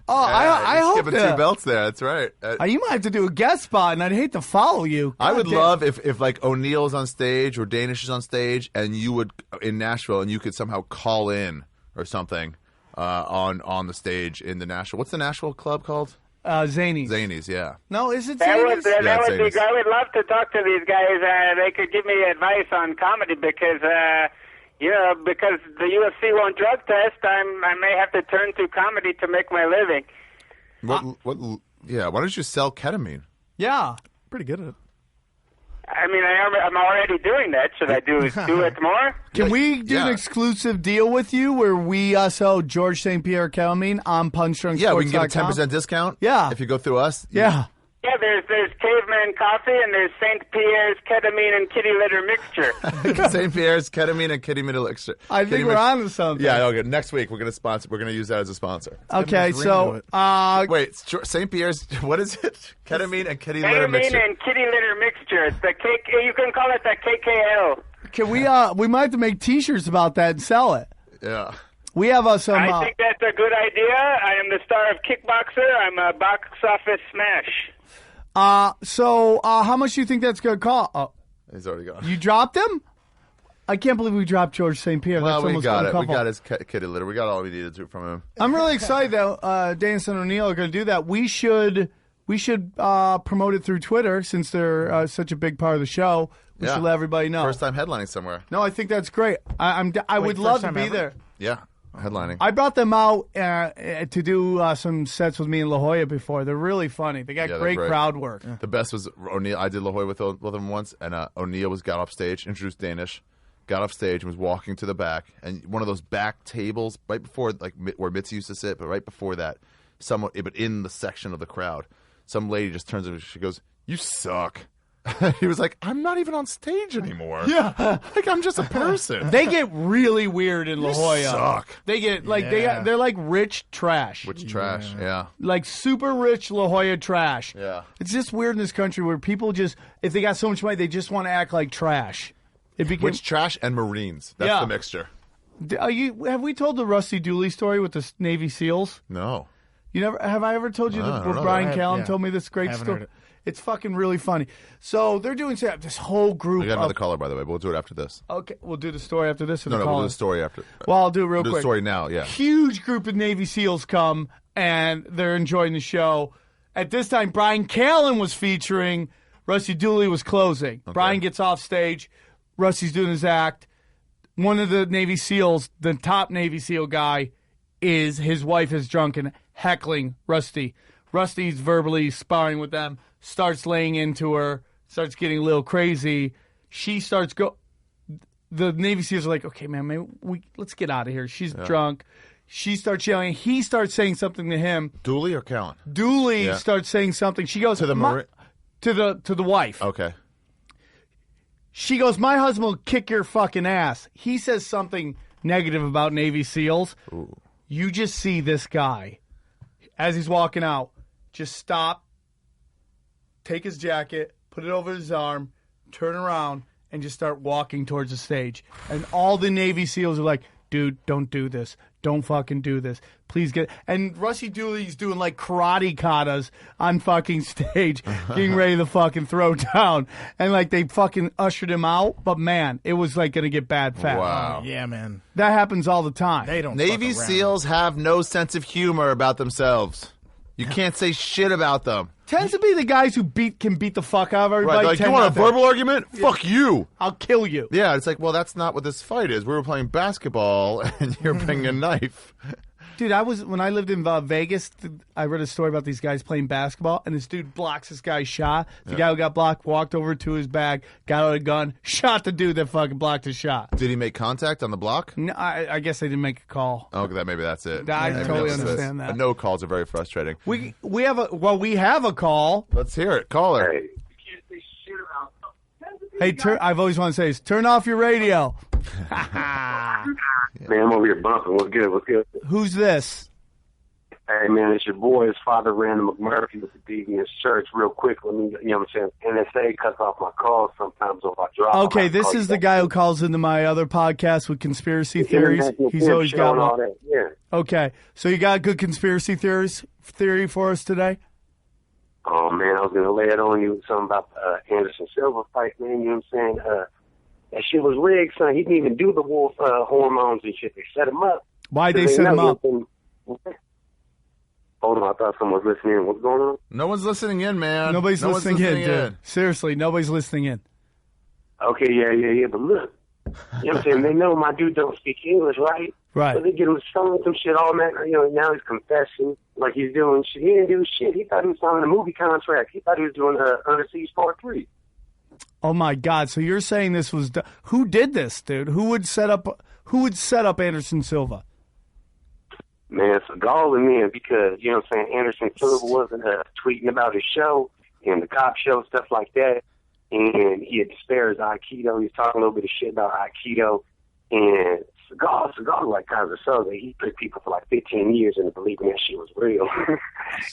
I hope giving two belts there. That's right. You might have to do a guest spot, and I'd hate to follow you. I would love if like O'Neill's on stage or Danish is on stage, and you would in Nashville, and you could somehow call in or something on the stage in the Nashville. What's the Nashville club called? Zanies. Zanies, yeah. No, is it Zanies? Zanies? That would be great. I would love to talk to these guys. They could give me advice on comedy because, because the UFC won't drug test, I may have to turn to comedy to make my living. Why don't you sell ketamine? Yeah. Pretty good at it. I mean, I'm already doing that. Should I do it more? Can we do an exclusive deal with you where we sell George St. Pierre Ketamine on punchdrunksports.com? Yeah, we can get a 10% discount. Yeah. If you go through us. Yeah. Yeah, there's Caveman Coffee and there's St. Pierre's Ketamine and Kitty Litter Mixture. St. Pierre's Ketamine and Kitty Litter Mixture. I think we're on to something. Yeah, okay. Next week we're going to sponsor. We're going to use that as a sponsor. Okay, so wait, St. Pierre's. What is it? Ketamine and Kitty Litter Mixture. Ketamine and Kitty Litter Mixture. It's the You can call it the KKL. Can we might have to make T-shirts about that and sell it. Yeah. We have some. I think that's a good idea. I am the star of Kickboxer. I'm a box office smash. So how much do you think that's going to cost? Oh, he's already gone. You dropped him? I can't believe we dropped George St. Pierre. Well, that's we got it. We uncomfortable. got his kitty litter. We got all we needed to from him. I'm really excited that Dance and O'Neill are going to do that. We should promote it through Twitter since they're such a big part of the show. We should let everybody know. First time headlining somewhere. No, I think that's great. I would love to be there. Yeah, headlining. I brought them out to do some sets with me in La Jolla before. They're really funny. They got great crowd work. The best was O'Neill. I did La Jolla with them once, and O'Neill got off stage, introduced Danish, got off stage and was walking to the back, and one of those back tables right before where Mitzi used to sit, but right before that, but in the section of the crowd, some lady just turns to him. She goes, "You suck." He was like, "I'm not even on stage anymore. Yeah, like I'm just a person." They get really weird in La Jolla. Suck. They get they're like rich trash. Rich trash, yeah. Like super rich La Jolla trash. Yeah. It's just weird in this country where people just, if they got so much money, they just want to act like trash. Rich trash and Marines. That's the mixture. Have we told the Rusty Dooley story with the Navy SEALs? No. You never have I ever told you that Brian Callen told me this great story? Heard it. It's fucking really funny. So they're doing this whole group. We got another caller, by the way, but we'll do it after this. Okay, we'll do the story after this. Or No, we'll do the story after. Well, I'll do it real We'll do quick. the story now, yeah. Huge group of Navy SEALs come, and they're enjoying the show. At this time, Brian Callen was featuring. Rusty Dooley was closing. Okay. Brian gets off stage. Rusty's doing his act. One of the Navy SEALs, the top Navy SEAL guy, his wife is drunk and heckling Rusty. Rusty's verbally sparring with them. Starts laying into her, starts getting a little crazy. She starts the Navy SEALs are like, "Okay, man, maybe let's get out of here." She's drunk. She starts yelling. He starts saying something to him. Dooley or Callen? Dooley starts saying something. She goes to the wife. Okay. She goes, "My husband will kick your fucking ass." He says something negative about Navy SEALs. Ooh. You just see this guy as he's walking out, just stop. Take his jacket, put it over his arm, turn around, and just start walking towards the stage. And all the Navy SEALs are like, "Dude, don't do this. Don't fucking do this. Please get..." And Rusty Dooley's doing like karate katas on fucking stage, getting ready to fucking throw down. And like they fucking ushered him out. But man, it was like going to get bad fast. Wow. Yeah, man. That happens all the time. They don't. Navy SEALs have no sense of humor about themselves. You can't say shit about them. Tends to be the guys who can beat the fuck out of everybody. Right, like, you want a verbal argument? Yeah. Fuck you. I'll kill you. Yeah, it's like, well, that's not what this fight is. We were playing basketball, and you're bringing a knife. Dude, when I lived in Vegas, I read a story about these guys playing basketball, and this dude blocks this guy's shot. The guy who got blocked walked over to his bag, got out a gun, shot the dude that fucking blocked his shot. Did he make contact on the block? No, I guess they didn't make a call. Oh, maybe that's it. I totally understand that. But no calls are very frustrating. We have a call. Let's hear it. Caller. Hey. You can't say shit about Hey, I've always wanted to say is turn off your radio. Man, I'm over here bumping. What's good? What's good? Who's this? Hey, man, it's your boy. His father, Randall McMurphy, with the Deviant Church. Real quick, let me, you know what I'm saying? NSA cuts off my calls sometimes if I drop. Okay, this is the guy who calls into my other podcast with conspiracy theories. He's always got all that. Yeah. Okay, so you got a good conspiracy theory for us today? Oh, man, I was going to lay it on you. Something about Anderson Silva fight, man. You know what I'm saying? That shit was rigged, son. He didn't even do the wolf hormones and shit. They set him up. Why'd they set him up? Hold on, I thought someone was listening in. What's going on? No one's listening in, man. Nobody's listening in, dude. Seriously, nobody's listening in. Okay, yeah. But look, you know what I'm saying? They know my dude don't speak English, right? Right. So they get him selling some shit all that. You know, now he's confessing like he's doing shit. He didn't do shit. He thought he was signing a movie contract. He thought he was doing Under Siege Part 3. Oh my God! So you're saying this was who did this, dude? Who would set up Anderson Silva? Man, Seagal and me, because, you know what I'm saying, Anderson Silva wasn't tweeting about his show and the cop show, stuff like that. And he had disparaged Aikido. He was talking a little bit of shit about Aikido. And Seagal like kind of a soldier. He put people for like 15 years into believing that shit was real.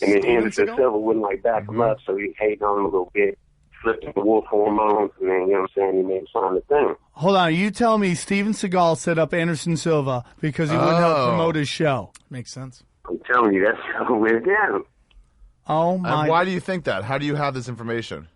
And then Anderson Silva wouldn't like back him up, so he hated on him a little bit, flipped him the wolf hormones, and then, you know what I'm saying, he made him sign the thing. Hold on, you tell me Steven Seagal set up Anderson Silva because he wouldn't help promote his show. Makes sense. I'm telling you, that's how it went down. Oh my! And why do you think that? How do you have this information?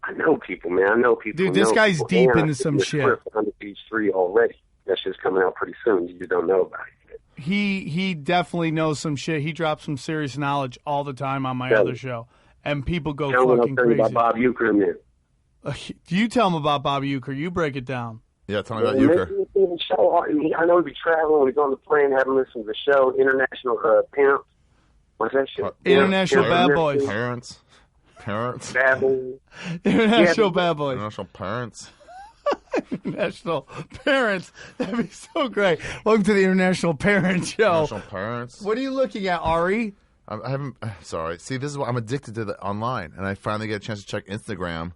I know people, man. I know people. Dude, this guy's deep into some shit. Under Beach 3 already. That shit's coming out pretty soon. You just don't know about it. He definitely knows some shit. He drops some serious knowledge all the time on my other show, and people go fucking crazy. About Bob Uecker, man. You tell him about Bob Uecker. You break it down. Yeah, tell me about Uecker. I know we be traveling. We go on the plane, having listened to the show. International Pimp. What's that shit? International Bad Boys. Parents. Bad Boys. International Bad Boys. International Parents. International Parents. That'd be so great. Welcome to the International Parents Show. International Parents. What are you looking at, Ari? I haven't. Sorry. See, this is what I'm addicted to the online, and I finally get a chance to check Instagram.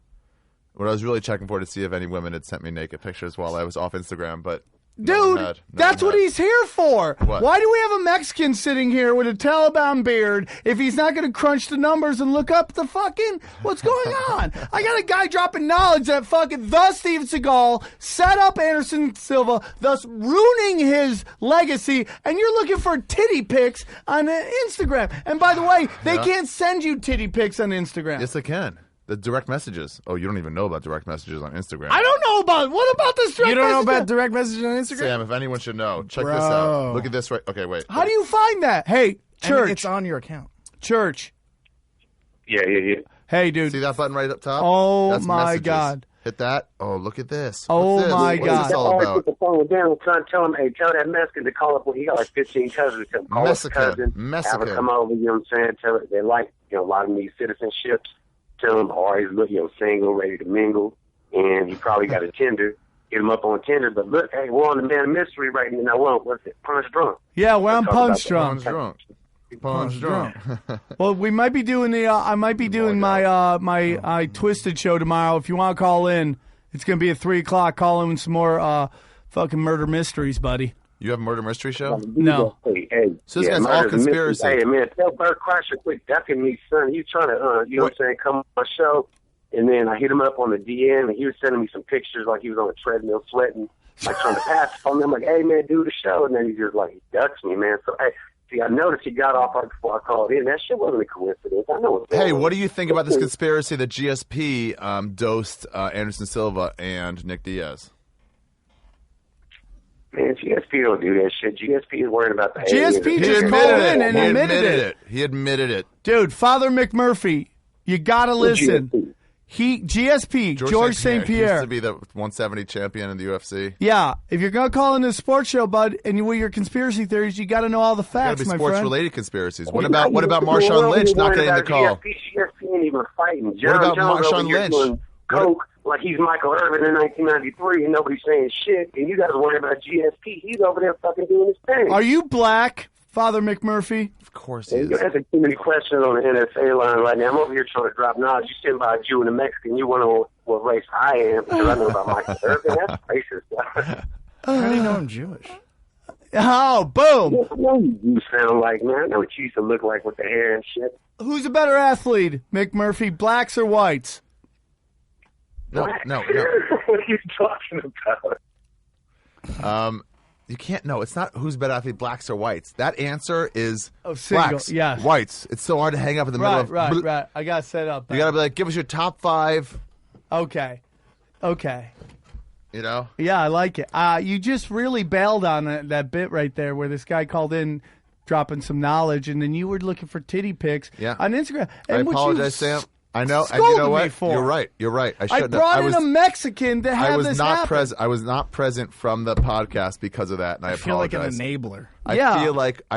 What I was really checking for to see if any women had sent me naked pictures while I was off Instagram, but dude, that's what he's here for. What? Why do we have a Mexican sitting here with a Taliban beard if he's not going to crunch the numbers and look up the fucking what's going on? I got a guy dropping knowledge that fucking the Steven Seagal set up Anderson Silva, thus ruining his legacy, and you're looking for titty pics on Instagram. And by the way, they can't send you titty pics on Instagram. Yes, they can. The direct messages. Oh, you don't even know about direct messages on Instagram. I don't know about. What about this direct You don't know message? about direct messages on Instagram? Sam, if anyone should know, check this out. Look at this right. Okay, wait. How do you find that? Hey, church. And it's on your account. Church. Yeah. Hey, dude. See that button right up top? Oh, That's my messages. God. Hit that. Oh, look at this. Oh, What's this? my What's God. this all I about? put the phone down, trying to tell him, hey, tell that Mexican to call up. Well, he got like 15 cousins. Call his cousin. Have her come over, you know what I'm saying? Tell her they like, you know, a lot of these citizenships. Tell him, oh, he's looking, you know, single, ready to mingle, and he probably got a Tinder. Get him up on Tinder, but look, hey, we're on the Man of Mystery right now. What's it? Punch Drunk. Yeah, we're on Punch Drunk. Punch Drunk. Well, we might be doing the. I might be doing my Twisted show tomorrow. If you want to call in, it's gonna be at 3:00. Call in with some more fucking murder mysteries, buddy. You have a murder mystery show? No. Hey, so this guy's all conspiracy. Hey, man, tell Bert Kreischer quit ducking me, son. He's trying to, you know what I'm saying, come on my show. And then I hit him up on the DM, and he was sending me some pictures like he was on a treadmill sweating, like trying to pass on me. I'm like, hey, man, do the show. And then he just, like, he ducks me, man. So, hey, see, I noticed he got off right before I called in. That shit wasn't a coincidence. I know what's going on. Hey, what do you think about this conspiracy that GSP dosed Anderson Silva and Nick Diaz? Man, GSP don't do that shit. GSP is worried about the GSP just called in and admitted it. He admitted it. Dude, Father McMurphy, you gotta listen. GSP, George St. Pierre. Used to be the 170 champion in the UFC. Yeah, if you're gonna call in this sports show, bud, and you with your conspiracy theories, you gotta know all the facts, my friend. Sports-related conspiracies. What about Marshawn Lynch not getting the call? GSP ain't even fighting. What about Marshawn Lynch? Coke like he's Michael Irvin in 1993 and nobody's saying shit, and you guys worry about GSP. He's over there fucking doing his thing. Are you black, Father McMurphy? Of course he is. You're asking too many questions on the NSA line right now. I'm over here trying to drop knowledge. You sitting by a Jew and a Mexican. You want to know what race I am because I know about Michael Irvin. That's racist. How do you know I'm Jewish? Oh, boom. What do you sound like, man? I know what you used to look like with the hair and shit. Who's a better athlete, McMurphy, blacks or whites? No. What are you talking about? You can't. No, it's not who's better athlete, blacks or whites. That answer is blacks, yeah, whites. It's so hard to hang up in the middle of. Right. I got set up. You got to be like, give us your top 5. Okay. You know? Yeah, I like it. You just really bailed on that bit right there where this guy called in dropping some knowledge, and then you were looking for titty pics on Instagram. And I apologize, Sam. I know, and you know what? You're right. I brought in a Mexican to have this happen. I was not present from the podcast because of that, and I feel apologize. like an enabler. I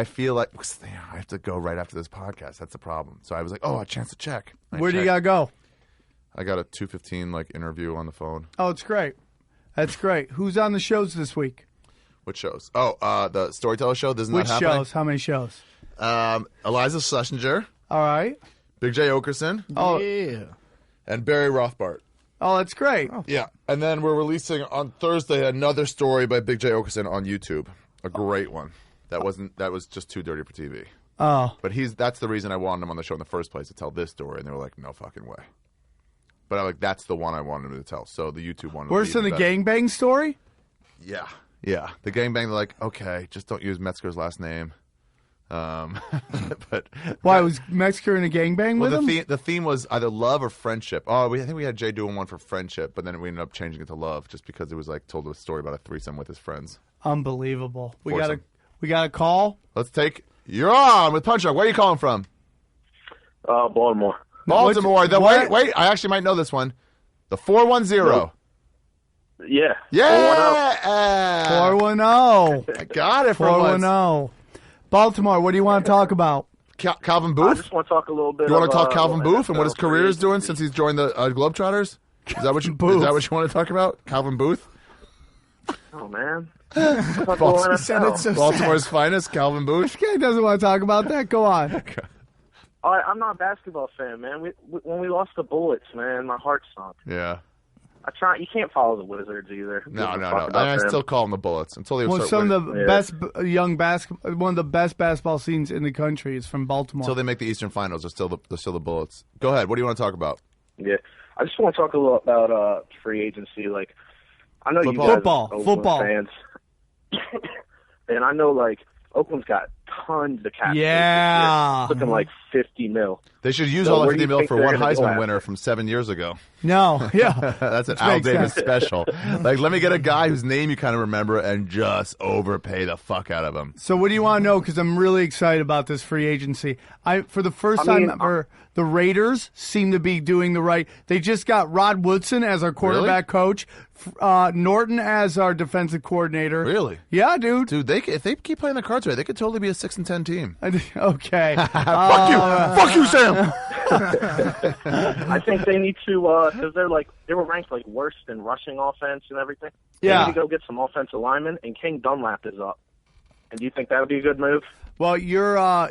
feel like I have to go right after this podcast. That's the problem. So I was like, a chance to check. Where do you gotta go? I got a 2:15 interview on the phone. Oh, it's great. That's great. Who's on the shows this week? What shows? Oh, the Storyteller show. This is Which not happening. shows? How many shows? Eliza Schlesinger. All right. Big J. Okerson. Oh, yeah. And Barry Rothbart. Oh, that's great. Yeah. And then we're releasing on Thursday another story by Big J. Okerson on YouTube. A great one. That was just too dirty for TV. Oh. But that's the reason I wanted him on the show in the first place, to tell this story. And they were like, no fucking way. But I'm like, that's the one I wanted him to tell. So the YouTube one. Worse than the gangbang story? Yeah. Yeah. The gangbang, they're like, okay, just don't use Metzger's last name. But why was Metzger in a gangbang with him? The theme was either love or friendship. Oh, I think we had Jay doing one for friendship, but then we ended up changing it to love, just because it was told a story about a threesome with his friends. Unbelievable. We got a call. You're on with Punch Drunk. Where are you calling from? Baltimore. Baltimore. Wait. I actually might know this one. The 410. Yeah. Yeah. 410. I got it from 410. Baltimore, what do you want to talk about? Calvin Booth? I just want to talk a little bit. You want to talk Calvin Booth and what his career is doing since he's joined the Globetrotters? Is that what you want to talk about? Calvin Booth? Oh, man. Baltimore's finest, Calvin Booth. This guy doesn't want to talk about that. Go on. I'm not a basketball fan, man. When we lost the Bullets, man, my heart sunk. Yeah. You can't follow the Wizards either. No. I still call them the Bullets until they start some winning. of the best one of the best basketball scenes in the country is from Baltimore. Until they make the Eastern Finals, they're still the Bullets. Go ahead. What do you want to talk about? Yeah, I just want to talk a little about free agency. I know you guys are Oakland fans, and I know Oakland's got tons of cap. Yeah, looking like $50 million. They should use all the $50 million for one Heisman winner from 7 years ago. No, yeah, that's an Al Davis special. Let me get a guy whose name you kind of remember and just overpay the fuck out of him. So, what do you want to know? Because I'm really excited about this free agency. For the first time ever, the Raiders seem to be doing the right. They just got Rod Woodson as our quarterback coach, Norton as our defensive coordinator. Really? Yeah, dude. Dude, if they keep playing the cards right, they could totally be a 6-10 team. Okay. Fuck you, Sam. I think they need to because they were ranked worst in rushing offense and everything. Yeah. They need to go get some offensive linemen, and King Dunlap is up. And do you think that would be a good move? Well,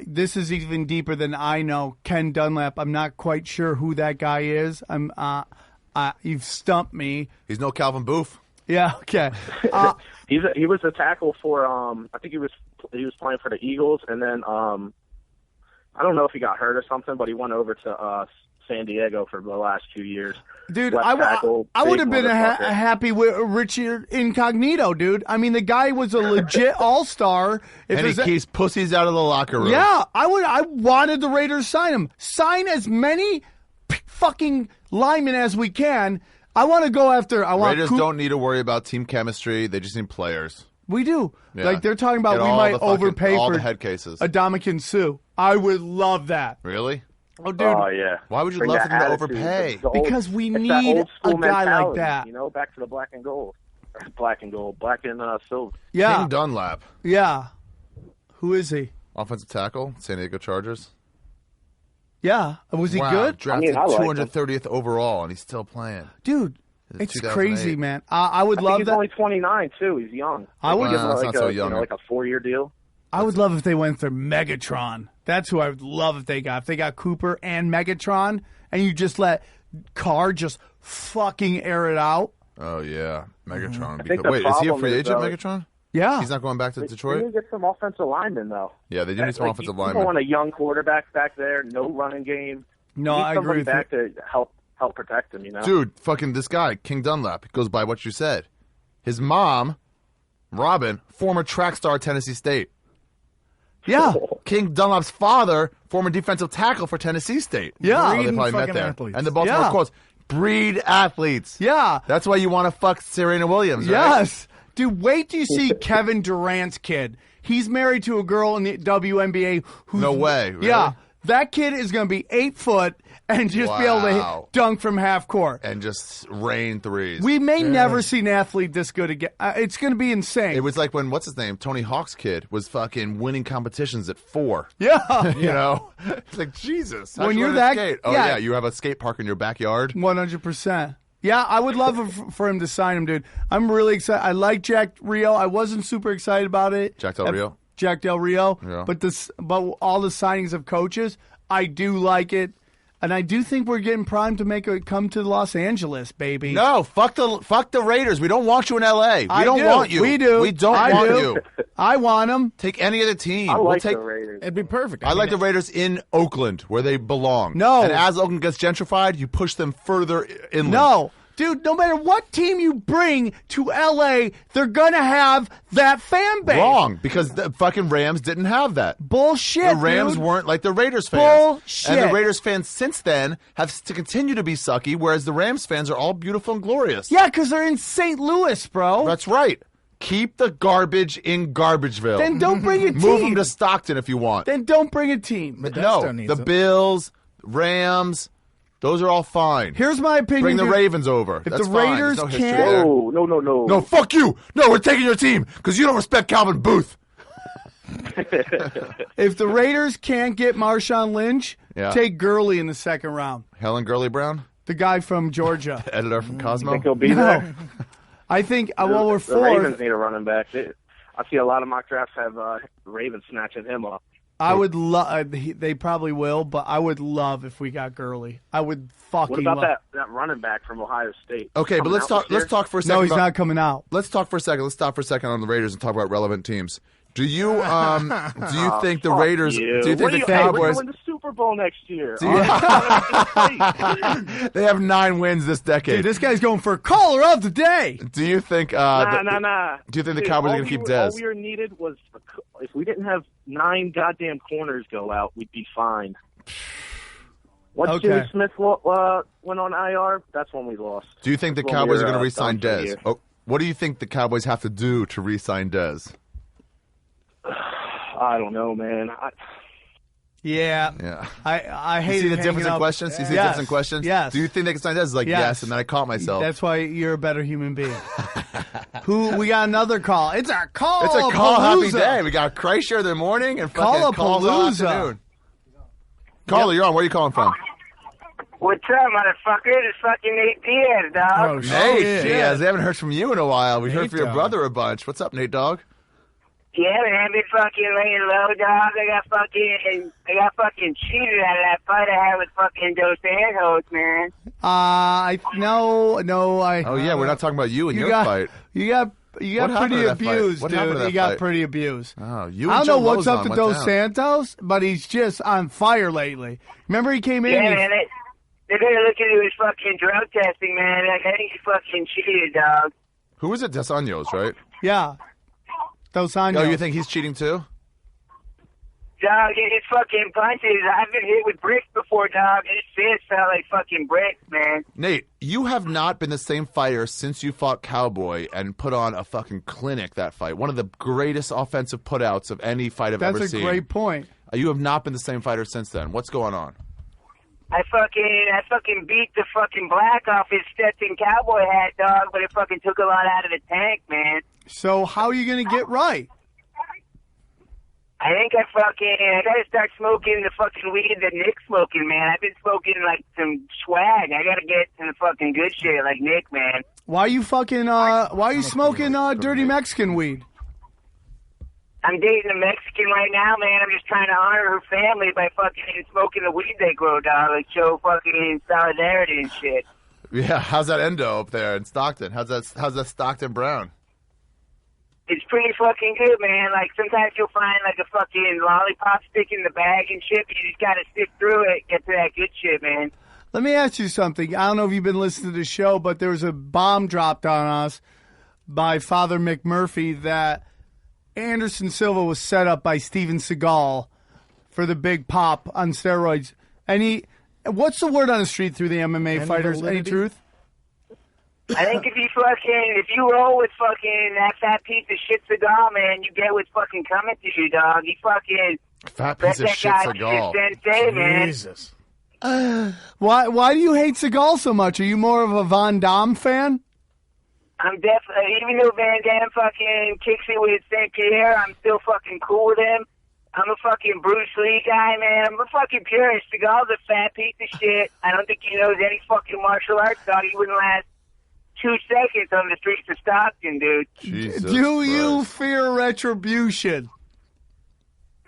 this is even deeper than I know. Ken Dunlap. I'm not quite sure who that guy is. You've stumped me. He's no Calvin Booth. Yeah. Okay. He was a tackle for I think he was playing for the Eagles, and then I don't know if he got hurt or something, but he went over to San Diego for the last 2 years. Dude, I would have been happy with Richard Incognito, dude. I mean, the guy was a legit all-star. And he keeps pussies out of the locker room. Yeah, I wanted the Raiders to sign him. Sign as many fucking linemen as we can. I want to go after. Raiders don't need to worry about team chemistry. They just need players. We do. Yeah. They're talking about we might overpay all for the head cases. Adamakin Sue. I would love that. Really? Oh, dude. Oh, yeah. Why would you love for them to overpay? Because we need a guy like that. Back to the black and gold. Black and silver. Yeah. King Dunlap. Yeah. Who is he? Offensive tackle, San Diego Chargers. Yeah. Was he good? Drafted 230th overall, and he's still playing. Dude, it's crazy, man. I would love that. He's only 29, too. He's young. I would give him not so young. A 4-year deal. I would love if they went for Megatron. That's who I would love if they got. If they got Cooper and Megatron, and you just let Carr just fucking air it out. Oh, yeah. Megatron. Wait, is he a free agent, Megatron? Yeah. He's not going back to Detroit? They need to get some offensive linemen, though. Yeah, they do need some offensive linemen. You don't want a young quarterback back there, no running game. No, I agree with back to help protect him, Dude, fucking this guy, King Dunlap, goes by what you said. His mom, Robin, former track star at Tennessee State. Yeah. King Dunlap's father, former defensive tackle for Tennessee State. Yeah. They probably met there. Athletes. And the Baltimore Colts, breed athletes. Yeah. That's why you want to fuck Serena Williams, right? Yes. Dude, wait till you see Kevin Durant's kid. He's married to a girl in the WNBA who's... No way. Really? Yeah. That kid is going to be 8 foot and just be able to dunk from half court. And just rain threes. We may never see an athlete this good again. It's going to be insane. It was like when, what's his name, Tony Hawk's kid was fucking winning competitions at 4. Yeah. You know? It's like, Jesus. When you're that... skate? Oh, yeah, you have a skate park in your backyard? 100%. Yeah, I would love for him to sign him, dude. I'm really excited. I like Jack Rio. I wasn't super excited about it. Jack Del Rio? Jack Del Rio. Yeah. But all the signings of coaches, I do like it. And I do think we're getting primed to make it come to Los Angeles, baby. No, fuck the Raiders. We don't want you in L.A. We don't want you. We do. We don't want you. I want them. Take any other team. I like the Raiders. It'd be perfect. I like the Raiders in Oakland, where they belong. No. And as Oakland gets gentrified, you push them further inland. No. Dude, no matter what team you bring to L.A., they're going to have that fan base. Wrong, because the fucking Rams didn't have that. Bullshit, The Rams dude. weren't like the Raiders fans. Bullshit. And the Raiders fans since then have to continue to be sucky, whereas the Rams fans are all beautiful and glorious. Yeah, because they're in St. Louis, bro. That's right. Keep the garbage in Garbageville. Then don't bring a team. Move them to Stockton if you want. Then don't bring a team. The Bills, Rams... Those are all fine. Here's my opinion. Bring the dude. Ravens over. If That's the fine. Raiders There's no history can't... there. No. No, fuck you. No, we're taking your team because you don't respect Calvin Booth. If the Raiders can't get Marshawn Lynch, take Gurley in the second round. Helen Gurley Brown? The guy from Georgia. Editor from Cosmo? You think he'll be there? I think, we're The fourth. Ravens need a running back. I see a lot of mock drafts have Ravens snatching him up. I would love. They probably will, but I would love if we got Gurley. I would fucking. What about love. that running back from Ohio State? Okay, but let's talk for a second. No, he's not coming out. Let's talk for a second. Let's stop for a second on the Raiders and talk about relevant teams. Do you think the Raiders? You. Do you think the Cowboys? We're going to the Super Bowl next year. They have 9 wins this decade. Dude, this guy's going for caller of the day. Do you think? Nah. Do you think the Cowboys are going to keep Dez? All we were needed was if we didn't have 9 goddamn corners go out, we'd be fine. Once Jimmy Smith went on IR, that's when we lost. Do you think the Cowboys are going to re-sign Dez? Oh, what do you think the Cowboys have to do to re-sign Dez? I don't know, man. Yeah. I hate. You see the difference in questions? You see the difference in questions? Yes. Do you think they can sign Dez? It's like yes, and then I caught myself. That's why you're a better human being. We got another call. It's a call. It's a call happy day. We got Kreischer in the morning and fucking calls all afternoon. Caller, you're on. Where are you calling from? What's up, motherfucker? It's fucking Nate Diaz, dog. Oh, Nate Diaz. We haven't heard from you in a while. We heard from your brother a bunch. What's up, Nate Dog? Yeah, man, I've been fucking laying low, dog. I got fucking cheated out of that fight I had with fucking Dos Anjos, man. Oh yeah, we're not talking about you and your fight. You got pretty abused, dude. You got pretty abused. Oh, you. I don't know what's up to Dos Santos, but he's just on fire lately. Remember, he came in. Yeah, man. They're gonna look into his fucking drug testing, man. Like, I think he fucking cheated, dog. Who is it? Dos Anjos, right? Yeah. Dos Anjos. Oh, you think he's cheating too? Dog, his fucking punches. I've been hit with bricks before, dog. His fists felt like fucking bricks, man. Nate, you have not been the same fighter since you fought Cowboy and put on a fucking clinic that fight. One of the greatest offensive putouts of any fight I've ever seen. That's a great point. You have not been the same fighter since then. What's going on? I fucking beat the fucking black off his Stetson cowboy hat, dog, but it fucking took a lot out of the tank, man. So how are you going to get right? I think I gotta start smoking the fucking weed that Nick's smoking, man. I've been smoking like some swag. I gotta get to the fucking good shit like Nick, man. Why are you smoking dirty Mexican weed? I'm dating a Mexican right now, man. I'm just trying to honor her family by fucking smoking the weed they grow, dog. Like, show fucking solidarity and shit. Yeah, how's that endo up there in Stockton? How's that Stockton Brown? It's pretty fucking good, man. Like, sometimes you'll find, like, a fucking lollipop stick in the bag and shit, but you just gotta stick through it, get to that good shit, man. Let me ask you something. I don't know if you've been listening to the show, but there was a bomb dropped on us by Father McMurphy that Anderson Silva was set up by Steven Seagal for the big pop on steroids. What's the word on the street through the MMA fighters? Validity? Any truth? I think if you roll with fucking that fat piece of shit Seagal, man, you get what's fucking coming to you, dog. Fat piece of shit Seagal. Sensei, man. Jesus. Why do you hate Seagal so much? Are you more of a Van Damme fan? I'm definitely, even though Van Damme fucking kicks it with St. Pierre, I'm still fucking cool with him. I'm a fucking Bruce Lee guy, man. I'm a fucking purist. Seagal's a fat piece of shit. I don't think he knows any fucking martial arts. Thought he wouldn't last 2 seconds on the streets of Stockton, dude. Do you fear retribution?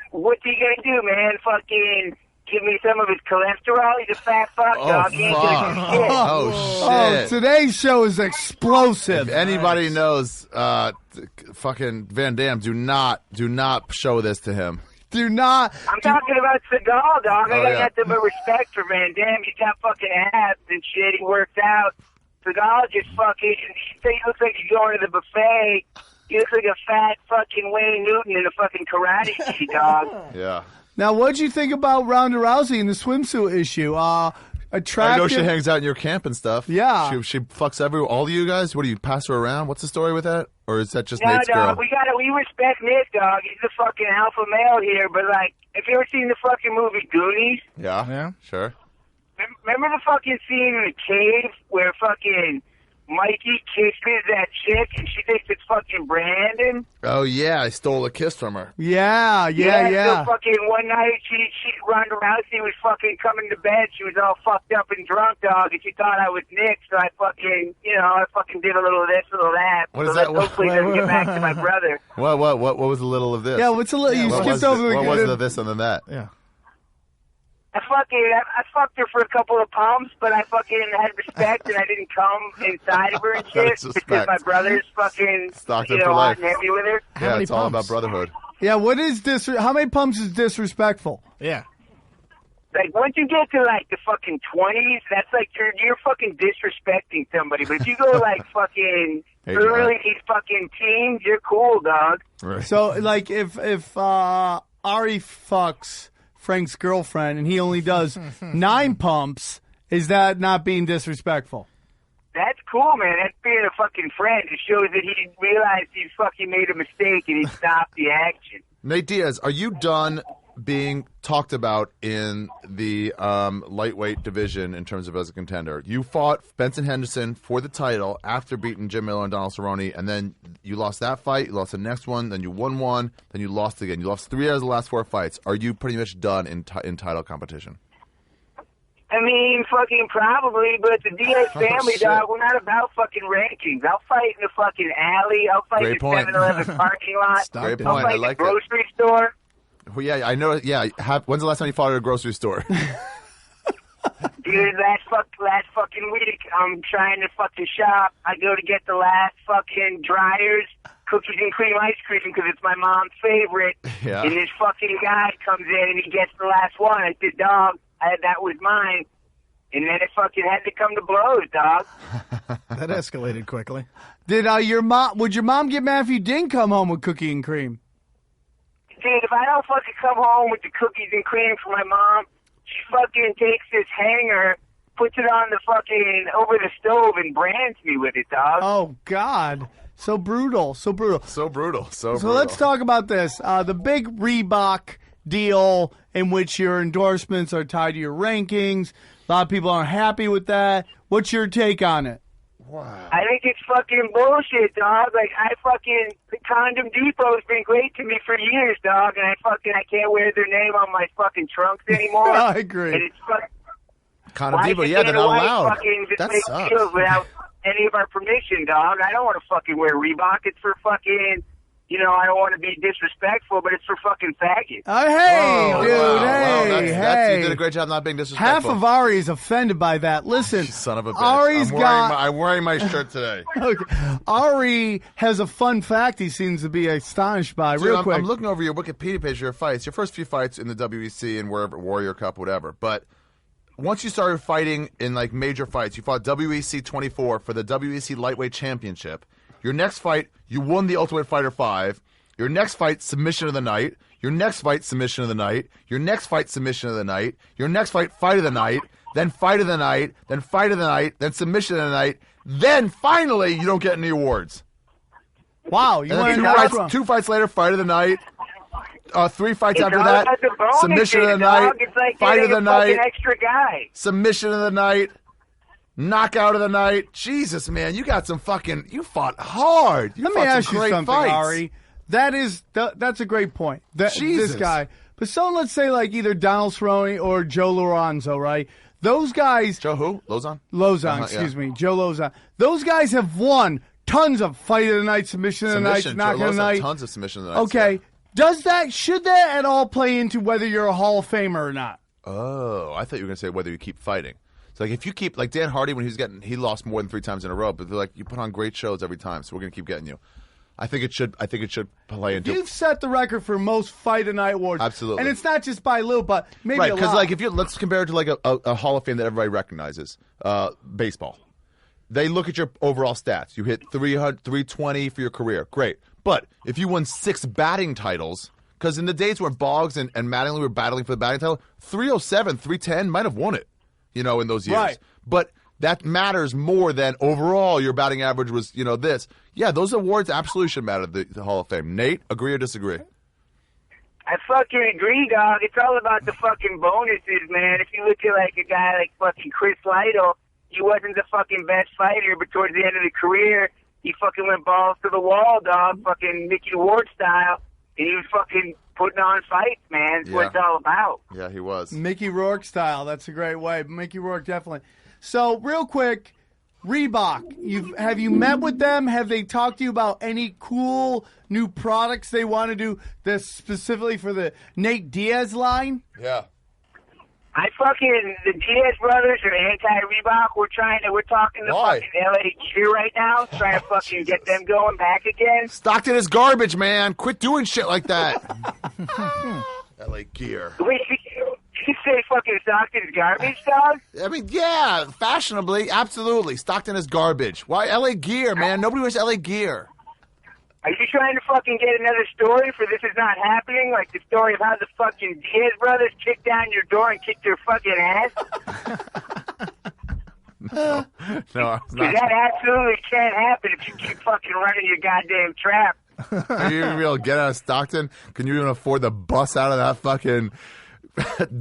What's he gonna do, man? Fucking give me some of his cholesterol? He's a fat fuck, dog. He ain't gonna do shit. Oh, today's show is explosive. If anybody knows fucking Van Damme, do not show this to him. Do not. I'm talking about Seagal, dog. I got nothing but respect for Van Damme. He's got fucking abs and shit. He works out. Seagal just fucking, he looks like he's going to the buffet. He looks like a fat fucking Wayne Newton in a fucking karate gi, dog. Yeah. Now, what'd you think about Ronda Rousey and the swimsuit issue? Attractive. I know she hangs out in your camp and stuff. Yeah. She fucks all of you guys? What do you pass her around? What's the story with that? Or is that just No, Nate's dog, girl? we respect Nick, dog. He's the fucking alpha male here, but like, have you ever seen the fucking movie Goonies? Yeah, sure. Remember the fucking scene in the cave where fucking Mikey kisses that chick and she thinks it's fucking Brandon? Oh, yeah, I stole a kiss from her. Yeah. So fucking one night, Ronda Rousey was fucking coming to bed. She was all fucked up and drunk, dog, and she thought I was Nick, so I fucking did a little of this, a little of that. What is so that? Hopefully doesn't get back to my brother. What was a little of this? Yeah, what's a little? You skipped over the. What was the this and then that? Yeah. I fucked her for a couple of pumps, but I fucking had respect and I didn't come inside of her and shit because my brother's fucking Stocked her for life. hot and heavy with her. Yeah, it's all about brotherhood. Yeah, what is how many pumps is disrespectful? Yeah. Like, once you get to, like, the fucking 20s, that's like you're fucking disrespecting somebody. But if you go, like, fucking early fucking teens, you're cool, dog. Right. So, like, if Ari fucks Frank's girlfriend and he only does 9 pumps, is that not being disrespectful? That's cool, man. That's being a fucking friend. It shows that he realized he fucking made a mistake and he stopped the action. Nate Diaz, are you done being talked about in the lightweight division in terms of as a contender? You fought Benson Henderson for the title after beating Jim Miller and Donald Cerrone, and then you lost that fight, you lost the next one, then you won one, then you lost again. You lost 3 out of the last 4 fights. Are you pretty much done in title competition? I mean, fucking probably, but the Diaz family, dog, we're not about fucking rankings. I'll fight in the fucking alley. I'll fight in the 7-Eleven parking lot. Great I'll point. fight I like in the grocery store. Well, yeah, I know. Yeah, when's the last time you fought at a grocery store? Dude, last fucking week, I'm trying to fucking shop. I go to get the last fucking Dryers cookies and cream ice cream because it's my mom's favorite. Yeah. And this fucking guy comes in and he gets the last one. I said, dog, that was mine. And then it fucking had to come to blows, dog. That escalated quickly. Would your mom get mad if you didn't come home with cookie and cream? Dude, if I don't fucking come home with the cookies and cream for my mom, she fucking takes this hanger, puts it on the fucking over the stove and brands me with it, dog. Oh, God. So brutal. So let's talk about this. The big Reebok deal in which your endorsements are tied to your rankings. A lot of people aren't happy with that. What's your take on it? Wow. I think it's fucking bullshit, dog. Like, the Condom Depot's been great to me for years, dog, and I can't wear their name on my fucking trunks anymore. I agree. And it's fucking... Condom Depot, yeah, they're not allowed. Fucking just That make sucks. deals without any of our permission, dog. I don't want to fucking wear Reebok. It's for fucking... I don't want to be disrespectful, but it's for fucking faggots. Hey, dude, Wow, hey. you did a great job not being disrespectful. Half of Ari is offended by that. Listen, Son of a bitch. Ari's I'm wearing my shirt today. Okay. Ari has a fun fact he seems to be astonished by. Dude, Real quick. I'm looking over your Wikipedia page of your fights. Your first few fights in the WEC and wherever, Warrior Cup, whatever. But once you started fighting in like major fights, you fought WEC 24 for the WEC Lightweight Championship. Your next fight, you won the Ultimate Fighter 5. Your next fight, submission of the night. Your next fight, submission of the night. Your next fight, submission of the night. Your next fight, fight of the night. Then fight of the night. Then fight of the night. Then submission of the night. Then finally, you don't get any awards. Wow, you went 2 fights later, fight of the night. 3 fights It's after all that. about the bonuses, Submission of the dog. night. It's like Fight of getting the a fucking night. extra guy. Submission of the night. Knockout of the night. Jesus, man, you got some fucking. You fought hard. You Let fought me ask some you great something, fights. Ari. That's a great point. Jesus. This guy. But someone, let's say, like either Donald Cerrone or Joe Lorenzo, right? Those guys. Joe who? Lozon? Lozon, excuse me. Joe Lozon. Those guys have won tons of fight of the night, submission of the night, knockout of the night. Tons of submission of the night. Okay. Should that at all play into whether you're a Hall of Famer or not? Oh, I thought you were going to say whether you keep fighting. So, like, if you keep, like Dan Hardy, when he lost more than 3 times in a row, but they're like, you put on great shows every time, so we're going to keep getting you. I think it should play into. You've set the record for most fight of the night awards. Absolutely. And it's not just by a little, but maybe right, a lot. because like let's compare it to like a Hall of Fame that everybody recognizes, baseball. They look at your overall stats. You hit 300, 320 for your career, great. But if you won 6 batting titles, because in the days where Boggs and Mattingly were battling for the batting title, 307, 310 might have won it, in those years. Right. But that matters more than overall your batting average was, this. Yeah, those awards absolutely should matter to the Hall of Fame. Nate, agree or disagree? I fucking agree, dog. It's all about the fucking bonuses, man. If you look at like a guy like fucking Chris Lytle, he wasn't the fucking best fighter, but towards the end of the career, he fucking went balls to the wall, dog, fucking Mickey Ward style, and he was fucking putting on fights, man. That's what it's all about. Yeah, he was. Mickey Rourke style. That's a great way. Mickey Rourke, definitely. So, real quick, Reebok, have you met with them? Have they talked to you about any cool new products they want to do this specifically for the Nate Diaz line? Yeah. The Diaz brothers are anti-Reebok. We're talking to fucking LA Gear right now, trying to fucking get them going back again. Stockton is garbage, man. Quit doing shit like that. LA Gear. Wait, you say fucking Stockton's garbage, dog? I mean, yeah, fashionably, absolutely. Stockton is garbage. Why LA Gear, man? Nobody wears LA Gear. Are you trying to fucking get another story for This Is Not Happening? Like the story of how the fucking Diaz brothers kicked down your door and kicked your fucking ass? No, it's not. That absolutely can't happen if you keep fucking running your goddamn trap. Are you even able to get out of Stockton? Can you even afford the bus out of that fucking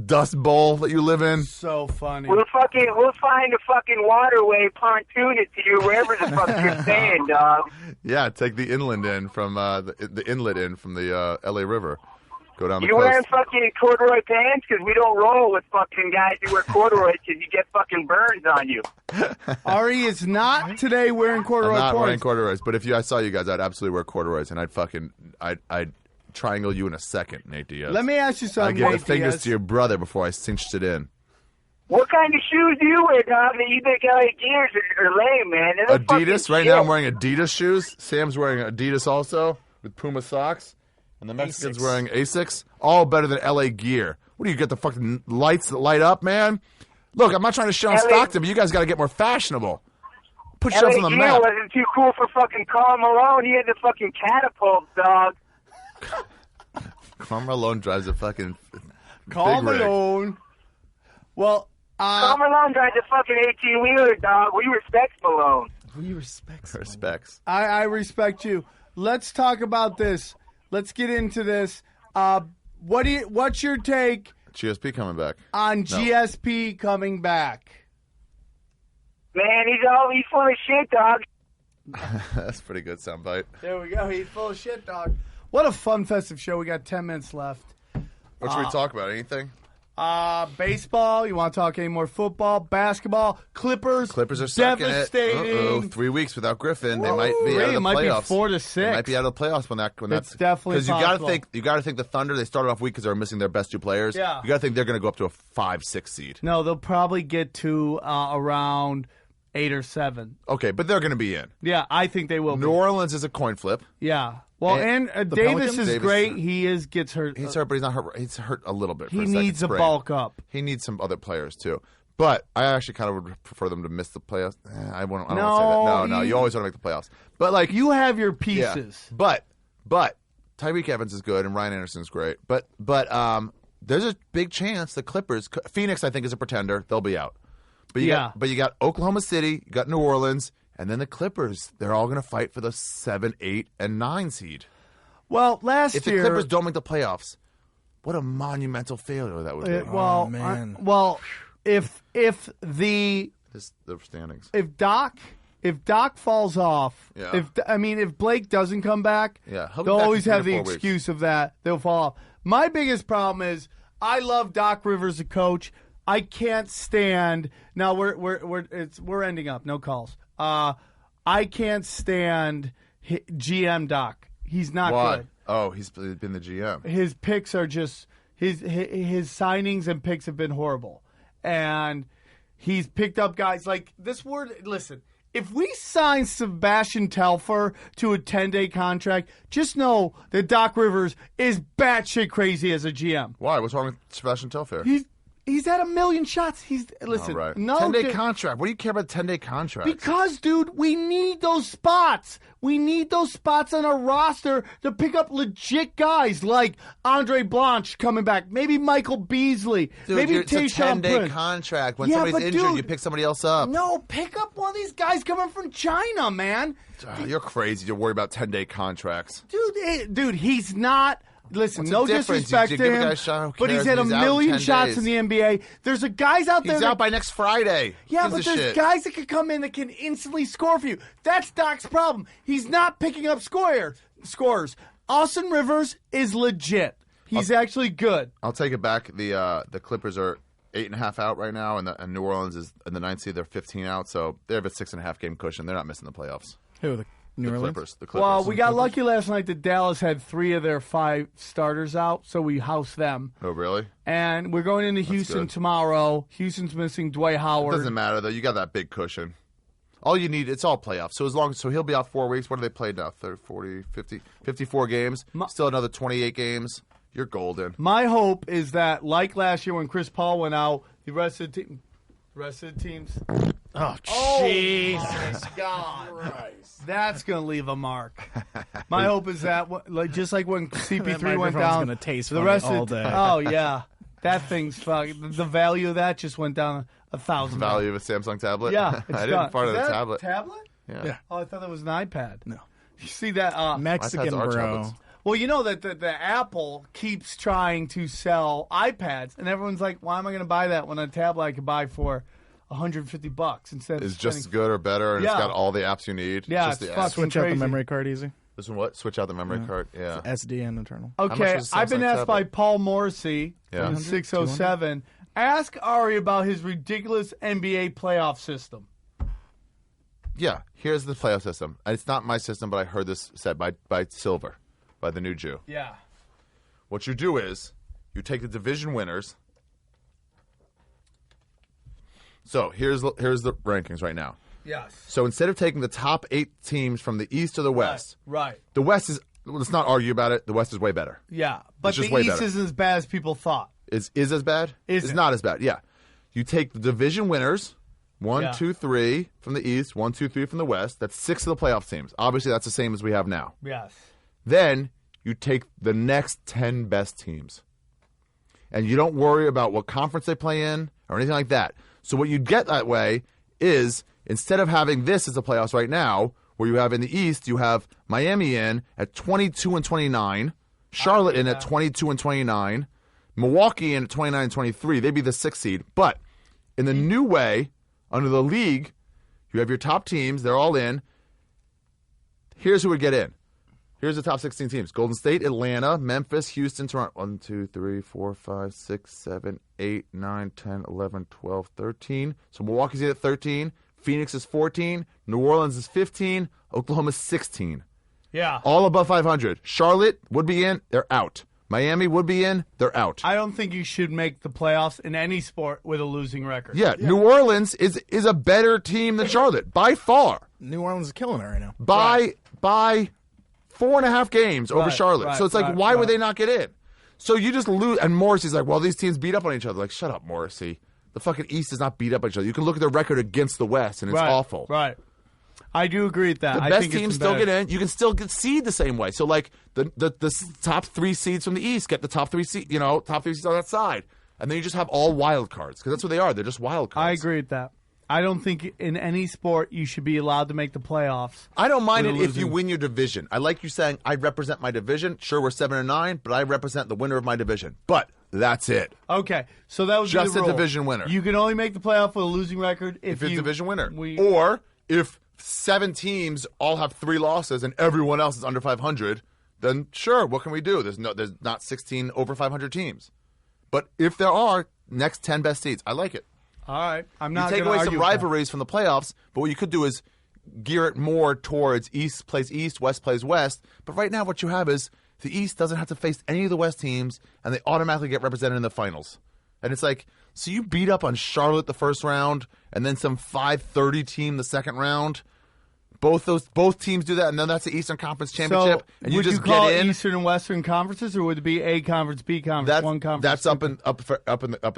dust bowl that you live in? So funny. We'll find a fucking waterway, pontoon it to you wherever the fuck you're staying, dog. Yeah, take the inland in from the inlet in from the LA River. Go down the You coast. wearing fucking corduroy pants? Because we don't roll with fucking guys who wear corduroys because you get fucking burns on you. Ari is not today wearing corduroy I'm not pants. wearing corduroys, but if I saw you guys, I'd absolutely wear corduroys, and I'd triangle you in a second, Nate Diaz. Let me ask you something, I'd give Nate the fingers Diaz. to your brother before I cinched it in. What kind of shoes do you wear, dog? That you think LA Gears are lame, man? They're Adidas. fucking Right shit. now I'm wearing Adidas shoes. Sam's wearing Adidas also with Puma socks. And the Mexican's wearing Asics. All better than LA Gear. What do you get, the fucking lights that light up, man? Look, I'm not trying to shit on Stockton, but you guys got to get more fashionable. Put yourselves on the LA map. Gear wasn't too cool for fucking Karl Malone. He had the fucking catapults, dog. Karl Malone drives a fucking Karl big rig. Malone. Well, Karl Malone drives a fucking 18-wheeler, dog. We respect Malone. We respect Respects. I respect you. Let's talk about this. Let's get into this. What's your take GSP coming back. on No. GSP coming back? Man, he's full of shit, dog. That's a pretty good soundbite. There we go. He's full of shit, dog. What a fun, festive show. We got 10 minutes left. What should we talk about? Anything? Baseball. You want to talk any more football? Basketball? Clippers. Clippers are sucking it. devastating. 3 weeks without Griffin. They might be out of the It might be playoffs. 4 to 6. They might be out of the playoffs when that's definitely because you possible. got to think the Thunder. They started off weak because they were missing their best 2 players. Yeah. You got to think they're going to go up to a 5-6 seed. No, they'll probably get to around 8 or 7. Okay, but they're going to be in. Yeah, I think they will. New Orleans is a coin flip. Yeah. Well, and the Davis Pelicans? is Davis- great. He gets hurt. He's hurt, but he's not hurt. He's hurt a little bit. He for a second needs a sprain. bulk up. He needs some other players too. But I actually kind of would prefer them to miss the playoffs. I don't want to say that. No. You always want to make the playoffs. But like You have your yeah. pieces. But Tyreek Evans is good and Ryan Anderson's great. But there's a big chance the Clippers, Phoenix, I think is a pretender. They'll be out. But you got Oklahoma City, you got New Orleans, and then the Clippers. They're all going to fight for the 7, 8, and 9 seed. Well, last if year, the Clippers don't make the playoffs, what a monumental failure that would be. Well, if the standings, if Doc falls off, Yeah. if Blake doesn't come back, Yeah, he'll be they'll back always in 3 have to the 4 weeks. excuse of that they'll fall off. My biggest problem is I love Doc Rivers, the coach. I can't stand. Now we're ending up. No calls. I can't stand GM Doc. He's not Why? good. Oh, he's been the GM. His picks are just his signings and picks have been horrible, and he's picked up guys like this word. Listen, if we sign Sebastian Telfair to a 10-day contract, just know that Doc Rivers is batshit crazy as a GM. Why? What's wrong with Sebastian Telfair? He's had 1 million shots. Listen, All right. no 10-day contract. What do you care about 10-day contracts? Because, dude, we need those spots. We need those spots on our roster to pick up legit guys like Andre Blanche coming back, maybe Michael Beasley, Dude, maybe it's a Tayshaun 10-day Prince. contract. When Yeah, somebody's but injured, dude, you pick somebody else up. No, pick up one of these guys coming from China, man. You're crazy. You're worried about 10-day contracts. Dude, he's not. Listen, What's no the difference? disrespect You to give a him, guy a shot, who but he's cares? had He's out 1 in million 10 shots days. in the NBA. There's guys out there. He's out by next Friday. Yeah, Gives but a there's shit. guys that can come in that can instantly score for you. That's Doc's problem. He's not picking up scorers. Austin Rivers is legit. He's actually good. I'll take it back. The Clippers are 8.5 out right now, and New Orleans is in the 9th seed. They're 15 out, so they have a 6.5 game cushion. They're not missing the playoffs. Who, the New Orleans? Clippers. The Clippers. Well, we got lucky last night that Dallas had 3 of their 5 starters out, so we housed them. Oh, really? And we're going into Houston good. tomorrow. Houston's missing Dwight Howard. It doesn't matter, though. You got that big cushion. All you need, it's all playoffs. So he'll be out 4 weeks. What do they play now? 30, 40, 50, 54 games. Still another 28 games. You're golden. My hope is that, like last year when Chris Paul went out, the rest of the teams. Oh, Jesus Jesus. God. That's going to leave a mark. My hope is that, just like when That CP3 went microphone's down, gonna taste the funny rest all of day. Oh, yeah. That thing's fucking. The value of that just went down $1,000. Value of a Samsung tablet? Yeah. It's I gone. didn't part Is of the that a tablet. tablet? Yeah. Oh, I thought that was an iPad. No. You see that? Mexican iPads are bro. tablets. Well, you know that the Apple keeps trying to sell iPads, and everyone's like, "Why am I going to buy that when a tablet I could buy for $150 instead of Is just as spending?" good or better, and Yeah. it's got all the apps you need. Yeah, just it's the fucking apps. Switch out the crazy. memory card easy. This one, what? Switch out the memory card. Yeah. SD and internal. much Okay, was a I've been Samsung asked by tablet? Paul Morrissey Yeah. from the 607. Ask Ari about his ridiculous NBA playoff system. Yeah. Here's the playoff system. And it's not my system, but I heard this said by Silver, by the new Jew. Yeah. What you do is you take the division winners. So here's the rankings right now. Yes. So instead of taking the top 8 teams from the East to the West, Right. the West is, let's not argue about it, the West is way better. Yeah, but It's just the way East better. isn't as bad as people thought. Is as bad? Is it's it? not as bad, yeah. You take the division winners, 1, Yeah. 2, 3 from the East, 1, 2, 3 from the West. That's 6 of the playoff teams. Obviously, that's the same as we have now. Yes. Then you take the next 10 best teams. And you don't worry about what conference they play in or anything like that. So what you get that way is, instead of having this as the playoffs right now, where you have in the East, you have Miami in at 22 and 29, Charlotte in at 22 and 29, Milwaukee in at 29 and 23. They'd be the 6th seed. But in the new way, under the league, you have your top teams. They're all in. Here's who would get in. Here's the top 16 teams. Golden State, Atlanta, Memphis, Houston, Toronto. 1, 2, 3, 4, 5, 6, 7, 8, 9, 10, 11, 12, 13. So Milwaukee's in at 13. Phoenix is 14. New Orleans is 15. Oklahoma's 16. Yeah. All above 500. Charlotte would be in. They're out. Miami would be in. They're out. I don't think you should make the playoffs in any sport with a losing record. Yeah, New Orleans is a better team than Charlotte by far. New Orleans is killing it right now. By 4.5 games over Right, Charlotte. right, So it's like, right, why would right. they not get in? So you just lose. And Morrissey's like, well, these teams beat up on each other. Like, shut up, Morrissey. The fucking East does not beat up on each other. You can look at their record against the West, and it's Right, awful. Right. I do agree with that. The I best think it's teams still better. get in. You can still get seed the same way. So like the top 3 seeds from the East get the top 3 seeds. Top 3 seeds on that side, and then you just have all wild cards because that's what they are. They're just wild cards. I agree with that. I don't think in any sport you should be allowed to make the playoffs. I don't mind it with a if you losing- win your division. I like you saying, I represent my division. Sure, we're 7-9, but I represent the winner of my division. But that's it. Okay, so that was Just the a rule. division winner. You can only make the playoff with a losing record if If it's you division winner. Or if 7 teams all have 3 losses and everyone else is under 500, then sure, what can we do? There's not 16 over 500 teams. But if there are, next 10 best seeds. I like it. All right, I'm not. You take gonna away argue some with that. rivalries from the playoffs, but what you could do is gear it more towards East plays East, West plays West. But right now what you have is the East doesn't have to face any of the West teams, and they automatically get represented in the finals. And it's like, so you beat up on Charlotte the first round, and then some 530 team the second round. Both teams do that, and then that's the Eastern Conference Championship. So and you would just you call get in. it Eastern and Western conferences, or would it be A conference, B conference, one conference? That's up in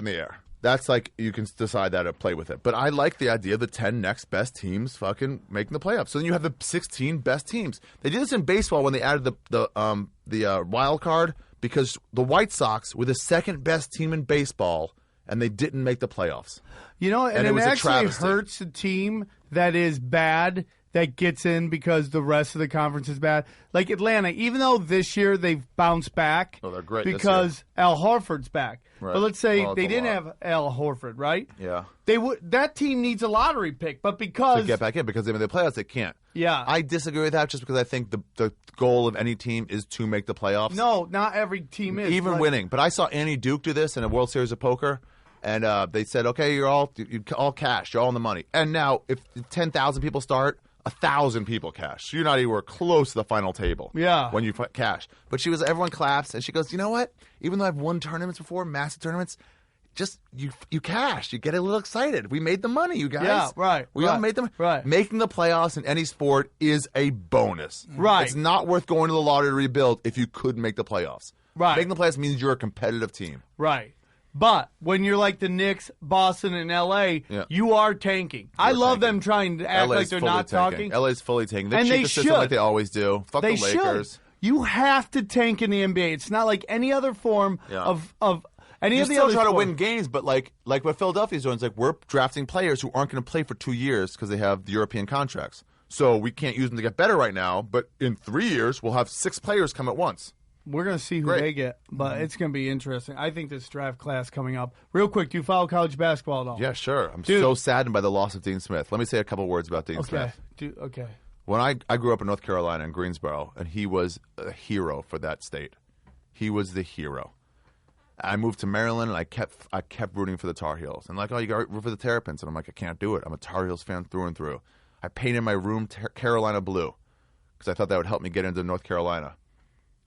the air. That's like you can decide that to play with it. But I like the idea of the 10 next best teams fucking making the playoffs. So then you have the 16 best teams. They did this in baseball when they added the wild card because the White Sox were the second best team in baseball and they didn't make the playoffs. You know, and it it was a actually travesty. hurts a team that is bad that gets in because the rest of the conference is bad. Like Atlanta, even though this year they've bounced back Oh, they're great this because Al Horford's back. Right. But let's say Well, it's they a didn't lot. have Al Horford, right? Yeah. That team needs a lottery pick, but because To get back in because they made the playoffs, they can't. Yeah. I disagree with that just because I think the goal of any team is to make the playoffs. No, not every team is. Even Like- winning. But I saw Annie Duke do this in a World Series of Poker, and they said, okay, you're all cash, you're all in the money. And now if 10,000 people start, 1,000 people cash. So you're not anywhere close to the final table. Yeah. When you cash. But everyone claps, and she goes, you know what? Even though I've won tournaments before, massive tournaments, just you cash. You get a little excited. We made the money, you guys. Yeah, right, We all right, made them. right. Making the playoffs in any sport is a bonus. Right. It's not worth going to the lottery to rebuild if you could make the playoffs. Right. Making the playoffs means you're a competitive team. Right. But when you're like the Knicks, Boston, and L.A., Yeah. you are tanking. I love them trying to act LA's like they're fully not tanking. talking. LA's fully tanking. They And cheat they the system like should. they always do. Fuck They the Lakers. should. You have to tank in the NBA. It's not like any other form Yeah. of any You of the still other try to sports. win games, but like what Philadelphia's doing is like we're drafting players who aren't going to play for 2 years because they have the European contracts. So we can't use them to get better right now. But in 3 years, we'll have 6 players come at once. We're going to see who Great. they get, but it's going to be interesting. I think this draft class coming up. Real quick, do you follow college basketball at all? Yeah, sure. I'm Dude. so saddened by the loss of Dean Smith. Let me say a couple words about Dean Okay. Smith. Okay. When I grew up in North Carolina in Greensboro, and he was a hero for that state. He was the hero. I moved to Maryland, and I kept rooting for the Tar Heels. And like, oh, you got to root for the Terrapins. And I'm like, I can't do it. I'm a Tar Heels fan through and through. I painted my room Carolina blue because I thought that would help me get into North Carolina.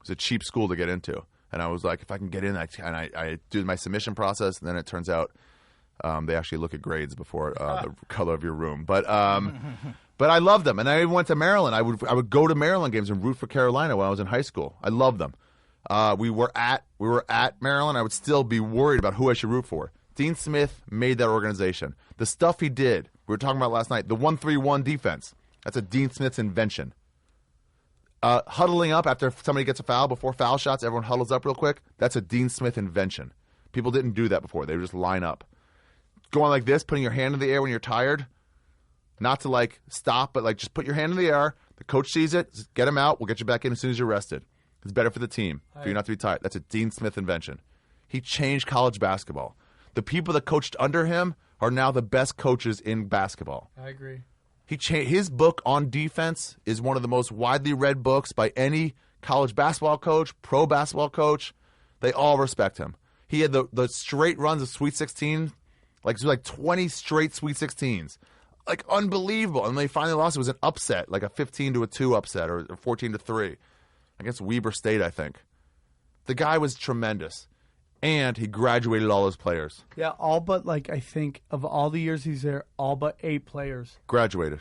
It was a cheap school to get into. And I was like, if I can get in, I did my submission process, and then it turns out they actually look at grades before the color of your room. But I loved them, and I even went to Maryland. I would go to Maryland games and root for Carolina when I was in high school. I loved them. We were at Maryland. I would still be worried about who I should root for. Dean Smith made that organization. The stuff he did, we were talking about last night, the 1-3-1 defense. That's a Dean Smith's invention. Huddling up after somebody gets a foul before foul shots, everyone huddles up real quick. That's a Dean Smith invention. People didn't do that before. They would just line up. Going like this, putting your hand in the air when you're tired. Not to like stop, but like just put your hand in the air. The coach sees it. Just get him out. We'll get you back in as soon as you're rested. It's better for the team for you not to be tired. That's a Dean Smith invention. He changed college basketball. The people that coached under him are now the best coaches in basketball. I agree. His book on defense is one of the most widely read books by any college basketball coach, pro basketball coach. They all respect him. He had the straight runs of Sweet 16, like 20 straight Sweet 16s. Like unbelievable. And when they finally lost, it was an upset, like a 15-2 upset or 14-3 against Weber State, I think. The guy was tremendous. And he graduated all his players. Yeah, all but I think of all the years he's there, all but 8 players Graduated.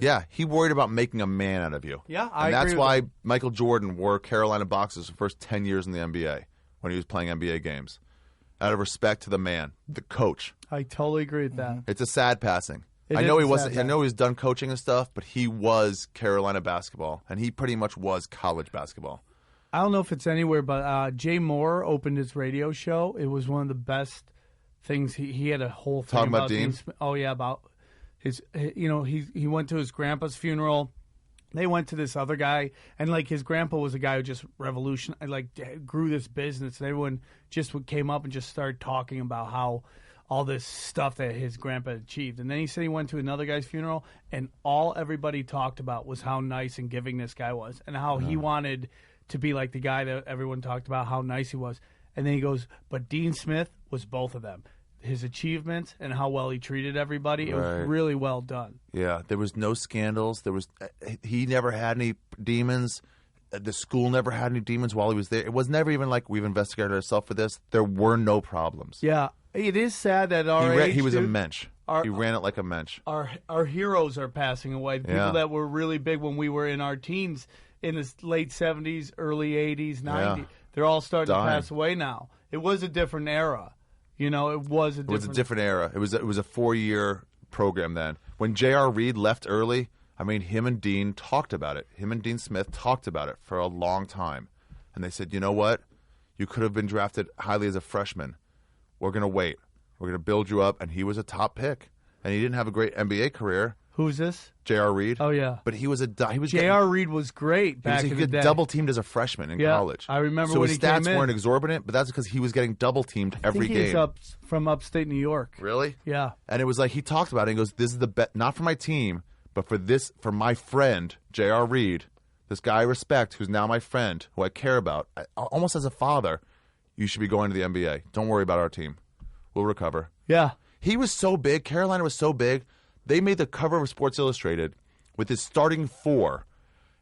Yeah, he worried about making a man out of you. Yeah, And that's agree with why that. Michael Jordan wore Carolina boxers the first 10 years in the NBA when he was playing NBA games. Out of respect to the man, the coach. I totally agree with that. It's a sad passing. It I know is he a wasn't. sad I know he was done coaching and stuff, but he was Carolina basketball, and he pretty much was college basketball. I don't know if it's anywhere, but Jay Moore opened his radio show. It was one of the best things. He had a whole thing Talking about Dean? Oh, yeah, about he went to his grandpa's funeral. They went to this other guy, and like his grandpa was a guy who just grew this business, and everyone just came up and just started talking about how all this stuff that his grandpa achieved. And then he said he went to another guy's funeral, and all everybody talked about was how nice and giving this guy was, and how he wanted to be like the guy that everyone talked about, how nice he was. And then he goes, but Dean Smith was both of them. His achievements and how well he treated everybody, it was really well done. Yeah, there was no scandals. He never had any demons. The school never had any demons while he was there. It was never even like we've investigated ourselves for this. There were no problems. Yeah, it is sad that our age, he was a mensch. He ran it like a mensch. Our heroes are passing away. The people that were really big when we were in our teens in the late 70s, early 80s, 90s. They're all starting to pass away now. It was a different era. It was a different era. It was a 4-year program then. When J.R. Reed left early, I mean, him and Dean talked about it. Him and Dean Smith talked about it for a long time. And they said, you know what? You could have been drafted highly as a freshman. We're going to wait. We're going to build you up. And he was a top pick. And he didn't have a great NBA career. Who's this? J.R. Reed. Oh, yeah. But he was J.R. Reed was great back in the day. He got double-teamed as a freshman in college. I remember so when his he came stats in. weren't exorbitant, but that's because he was getting double-teamed every game. He's from upstate New York. Really? Yeah. And it was like he talked about it. And he goes, this is the bet, not for my team, but for my friend, J.R. Reed, this guy I respect, who's now my friend, who I care about, almost as a father, you should be going to the NBA. Don't worry about our team. We'll recover. Yeah. He was so big. Carolina was so big. They made the cover of Sports Illustrated with his starting 4,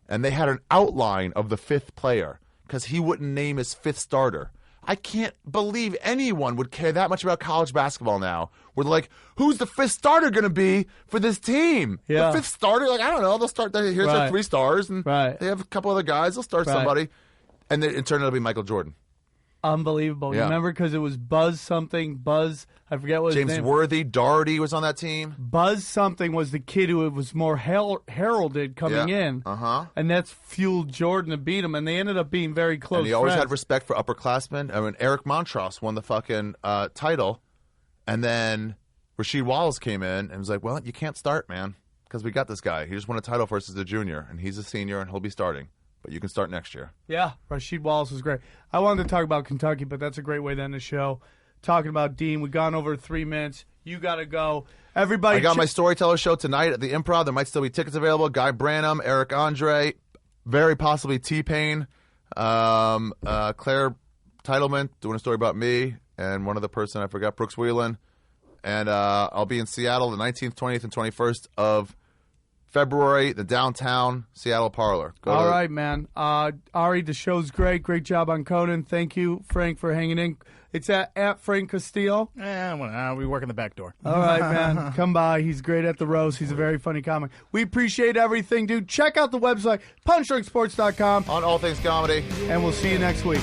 and they had an outline of the 5th player because he wouldn't name his 5th starter. I can't believe anyone would care that much about college basketball now. We're like, who's the 5th starter going to be for this team? Yeah. The 5th starter? Like, I don't know. They'll start. Here's their 3 stars, and they have a couple other guys. They'll start somebody. And then it turned out to be Michael Jordan. Unbelievable. Yeah. Remember, because it was Buzz something. Buzz, I forget what his name. James Worthy, Doherty was on that team. Buzz something was the kid who was more heralded coming in. And that's fueled Jordan to beat him, and they ended up being very close. And he always had respect for upperclassmen. I mean, Eric Montross won the fucking title, and then Rasheed Wallace came in and was like, well, you can't start, man, because we got this guy. He just won a title for us as a junior, and he's a senior, and he'll be starting. But you can start next year. Yeah, Rasheed Wallace was great. I wanted to talk about Kentucky, but that's a great way to end the show. Talking about Dean, we've gone over 3 minutes. You got to go. Everybody, I got my Storyteller show tonight at the Improv. There might still be tickets available. Guy Branum, Eric Andre, very possibly T-Pain, Claire Titleman doing a story about me, and one other person, I forgot, Brooks Whelan. And I'll be in Seattle the 19th, 20th, and 21st of February, the downtown Seattle Parlor. All right, man. Ari, the show's great. Great job on Conan. Thank you, Frank, for hanging in. It's at Frank Castillo. We work in the back door. All right, man. Come by. He's great at the roast. He's a very funny comic. We appreciate everything, dude. Check out the website, punchdrunksports.com. On all things comedy. And we'll see you next week.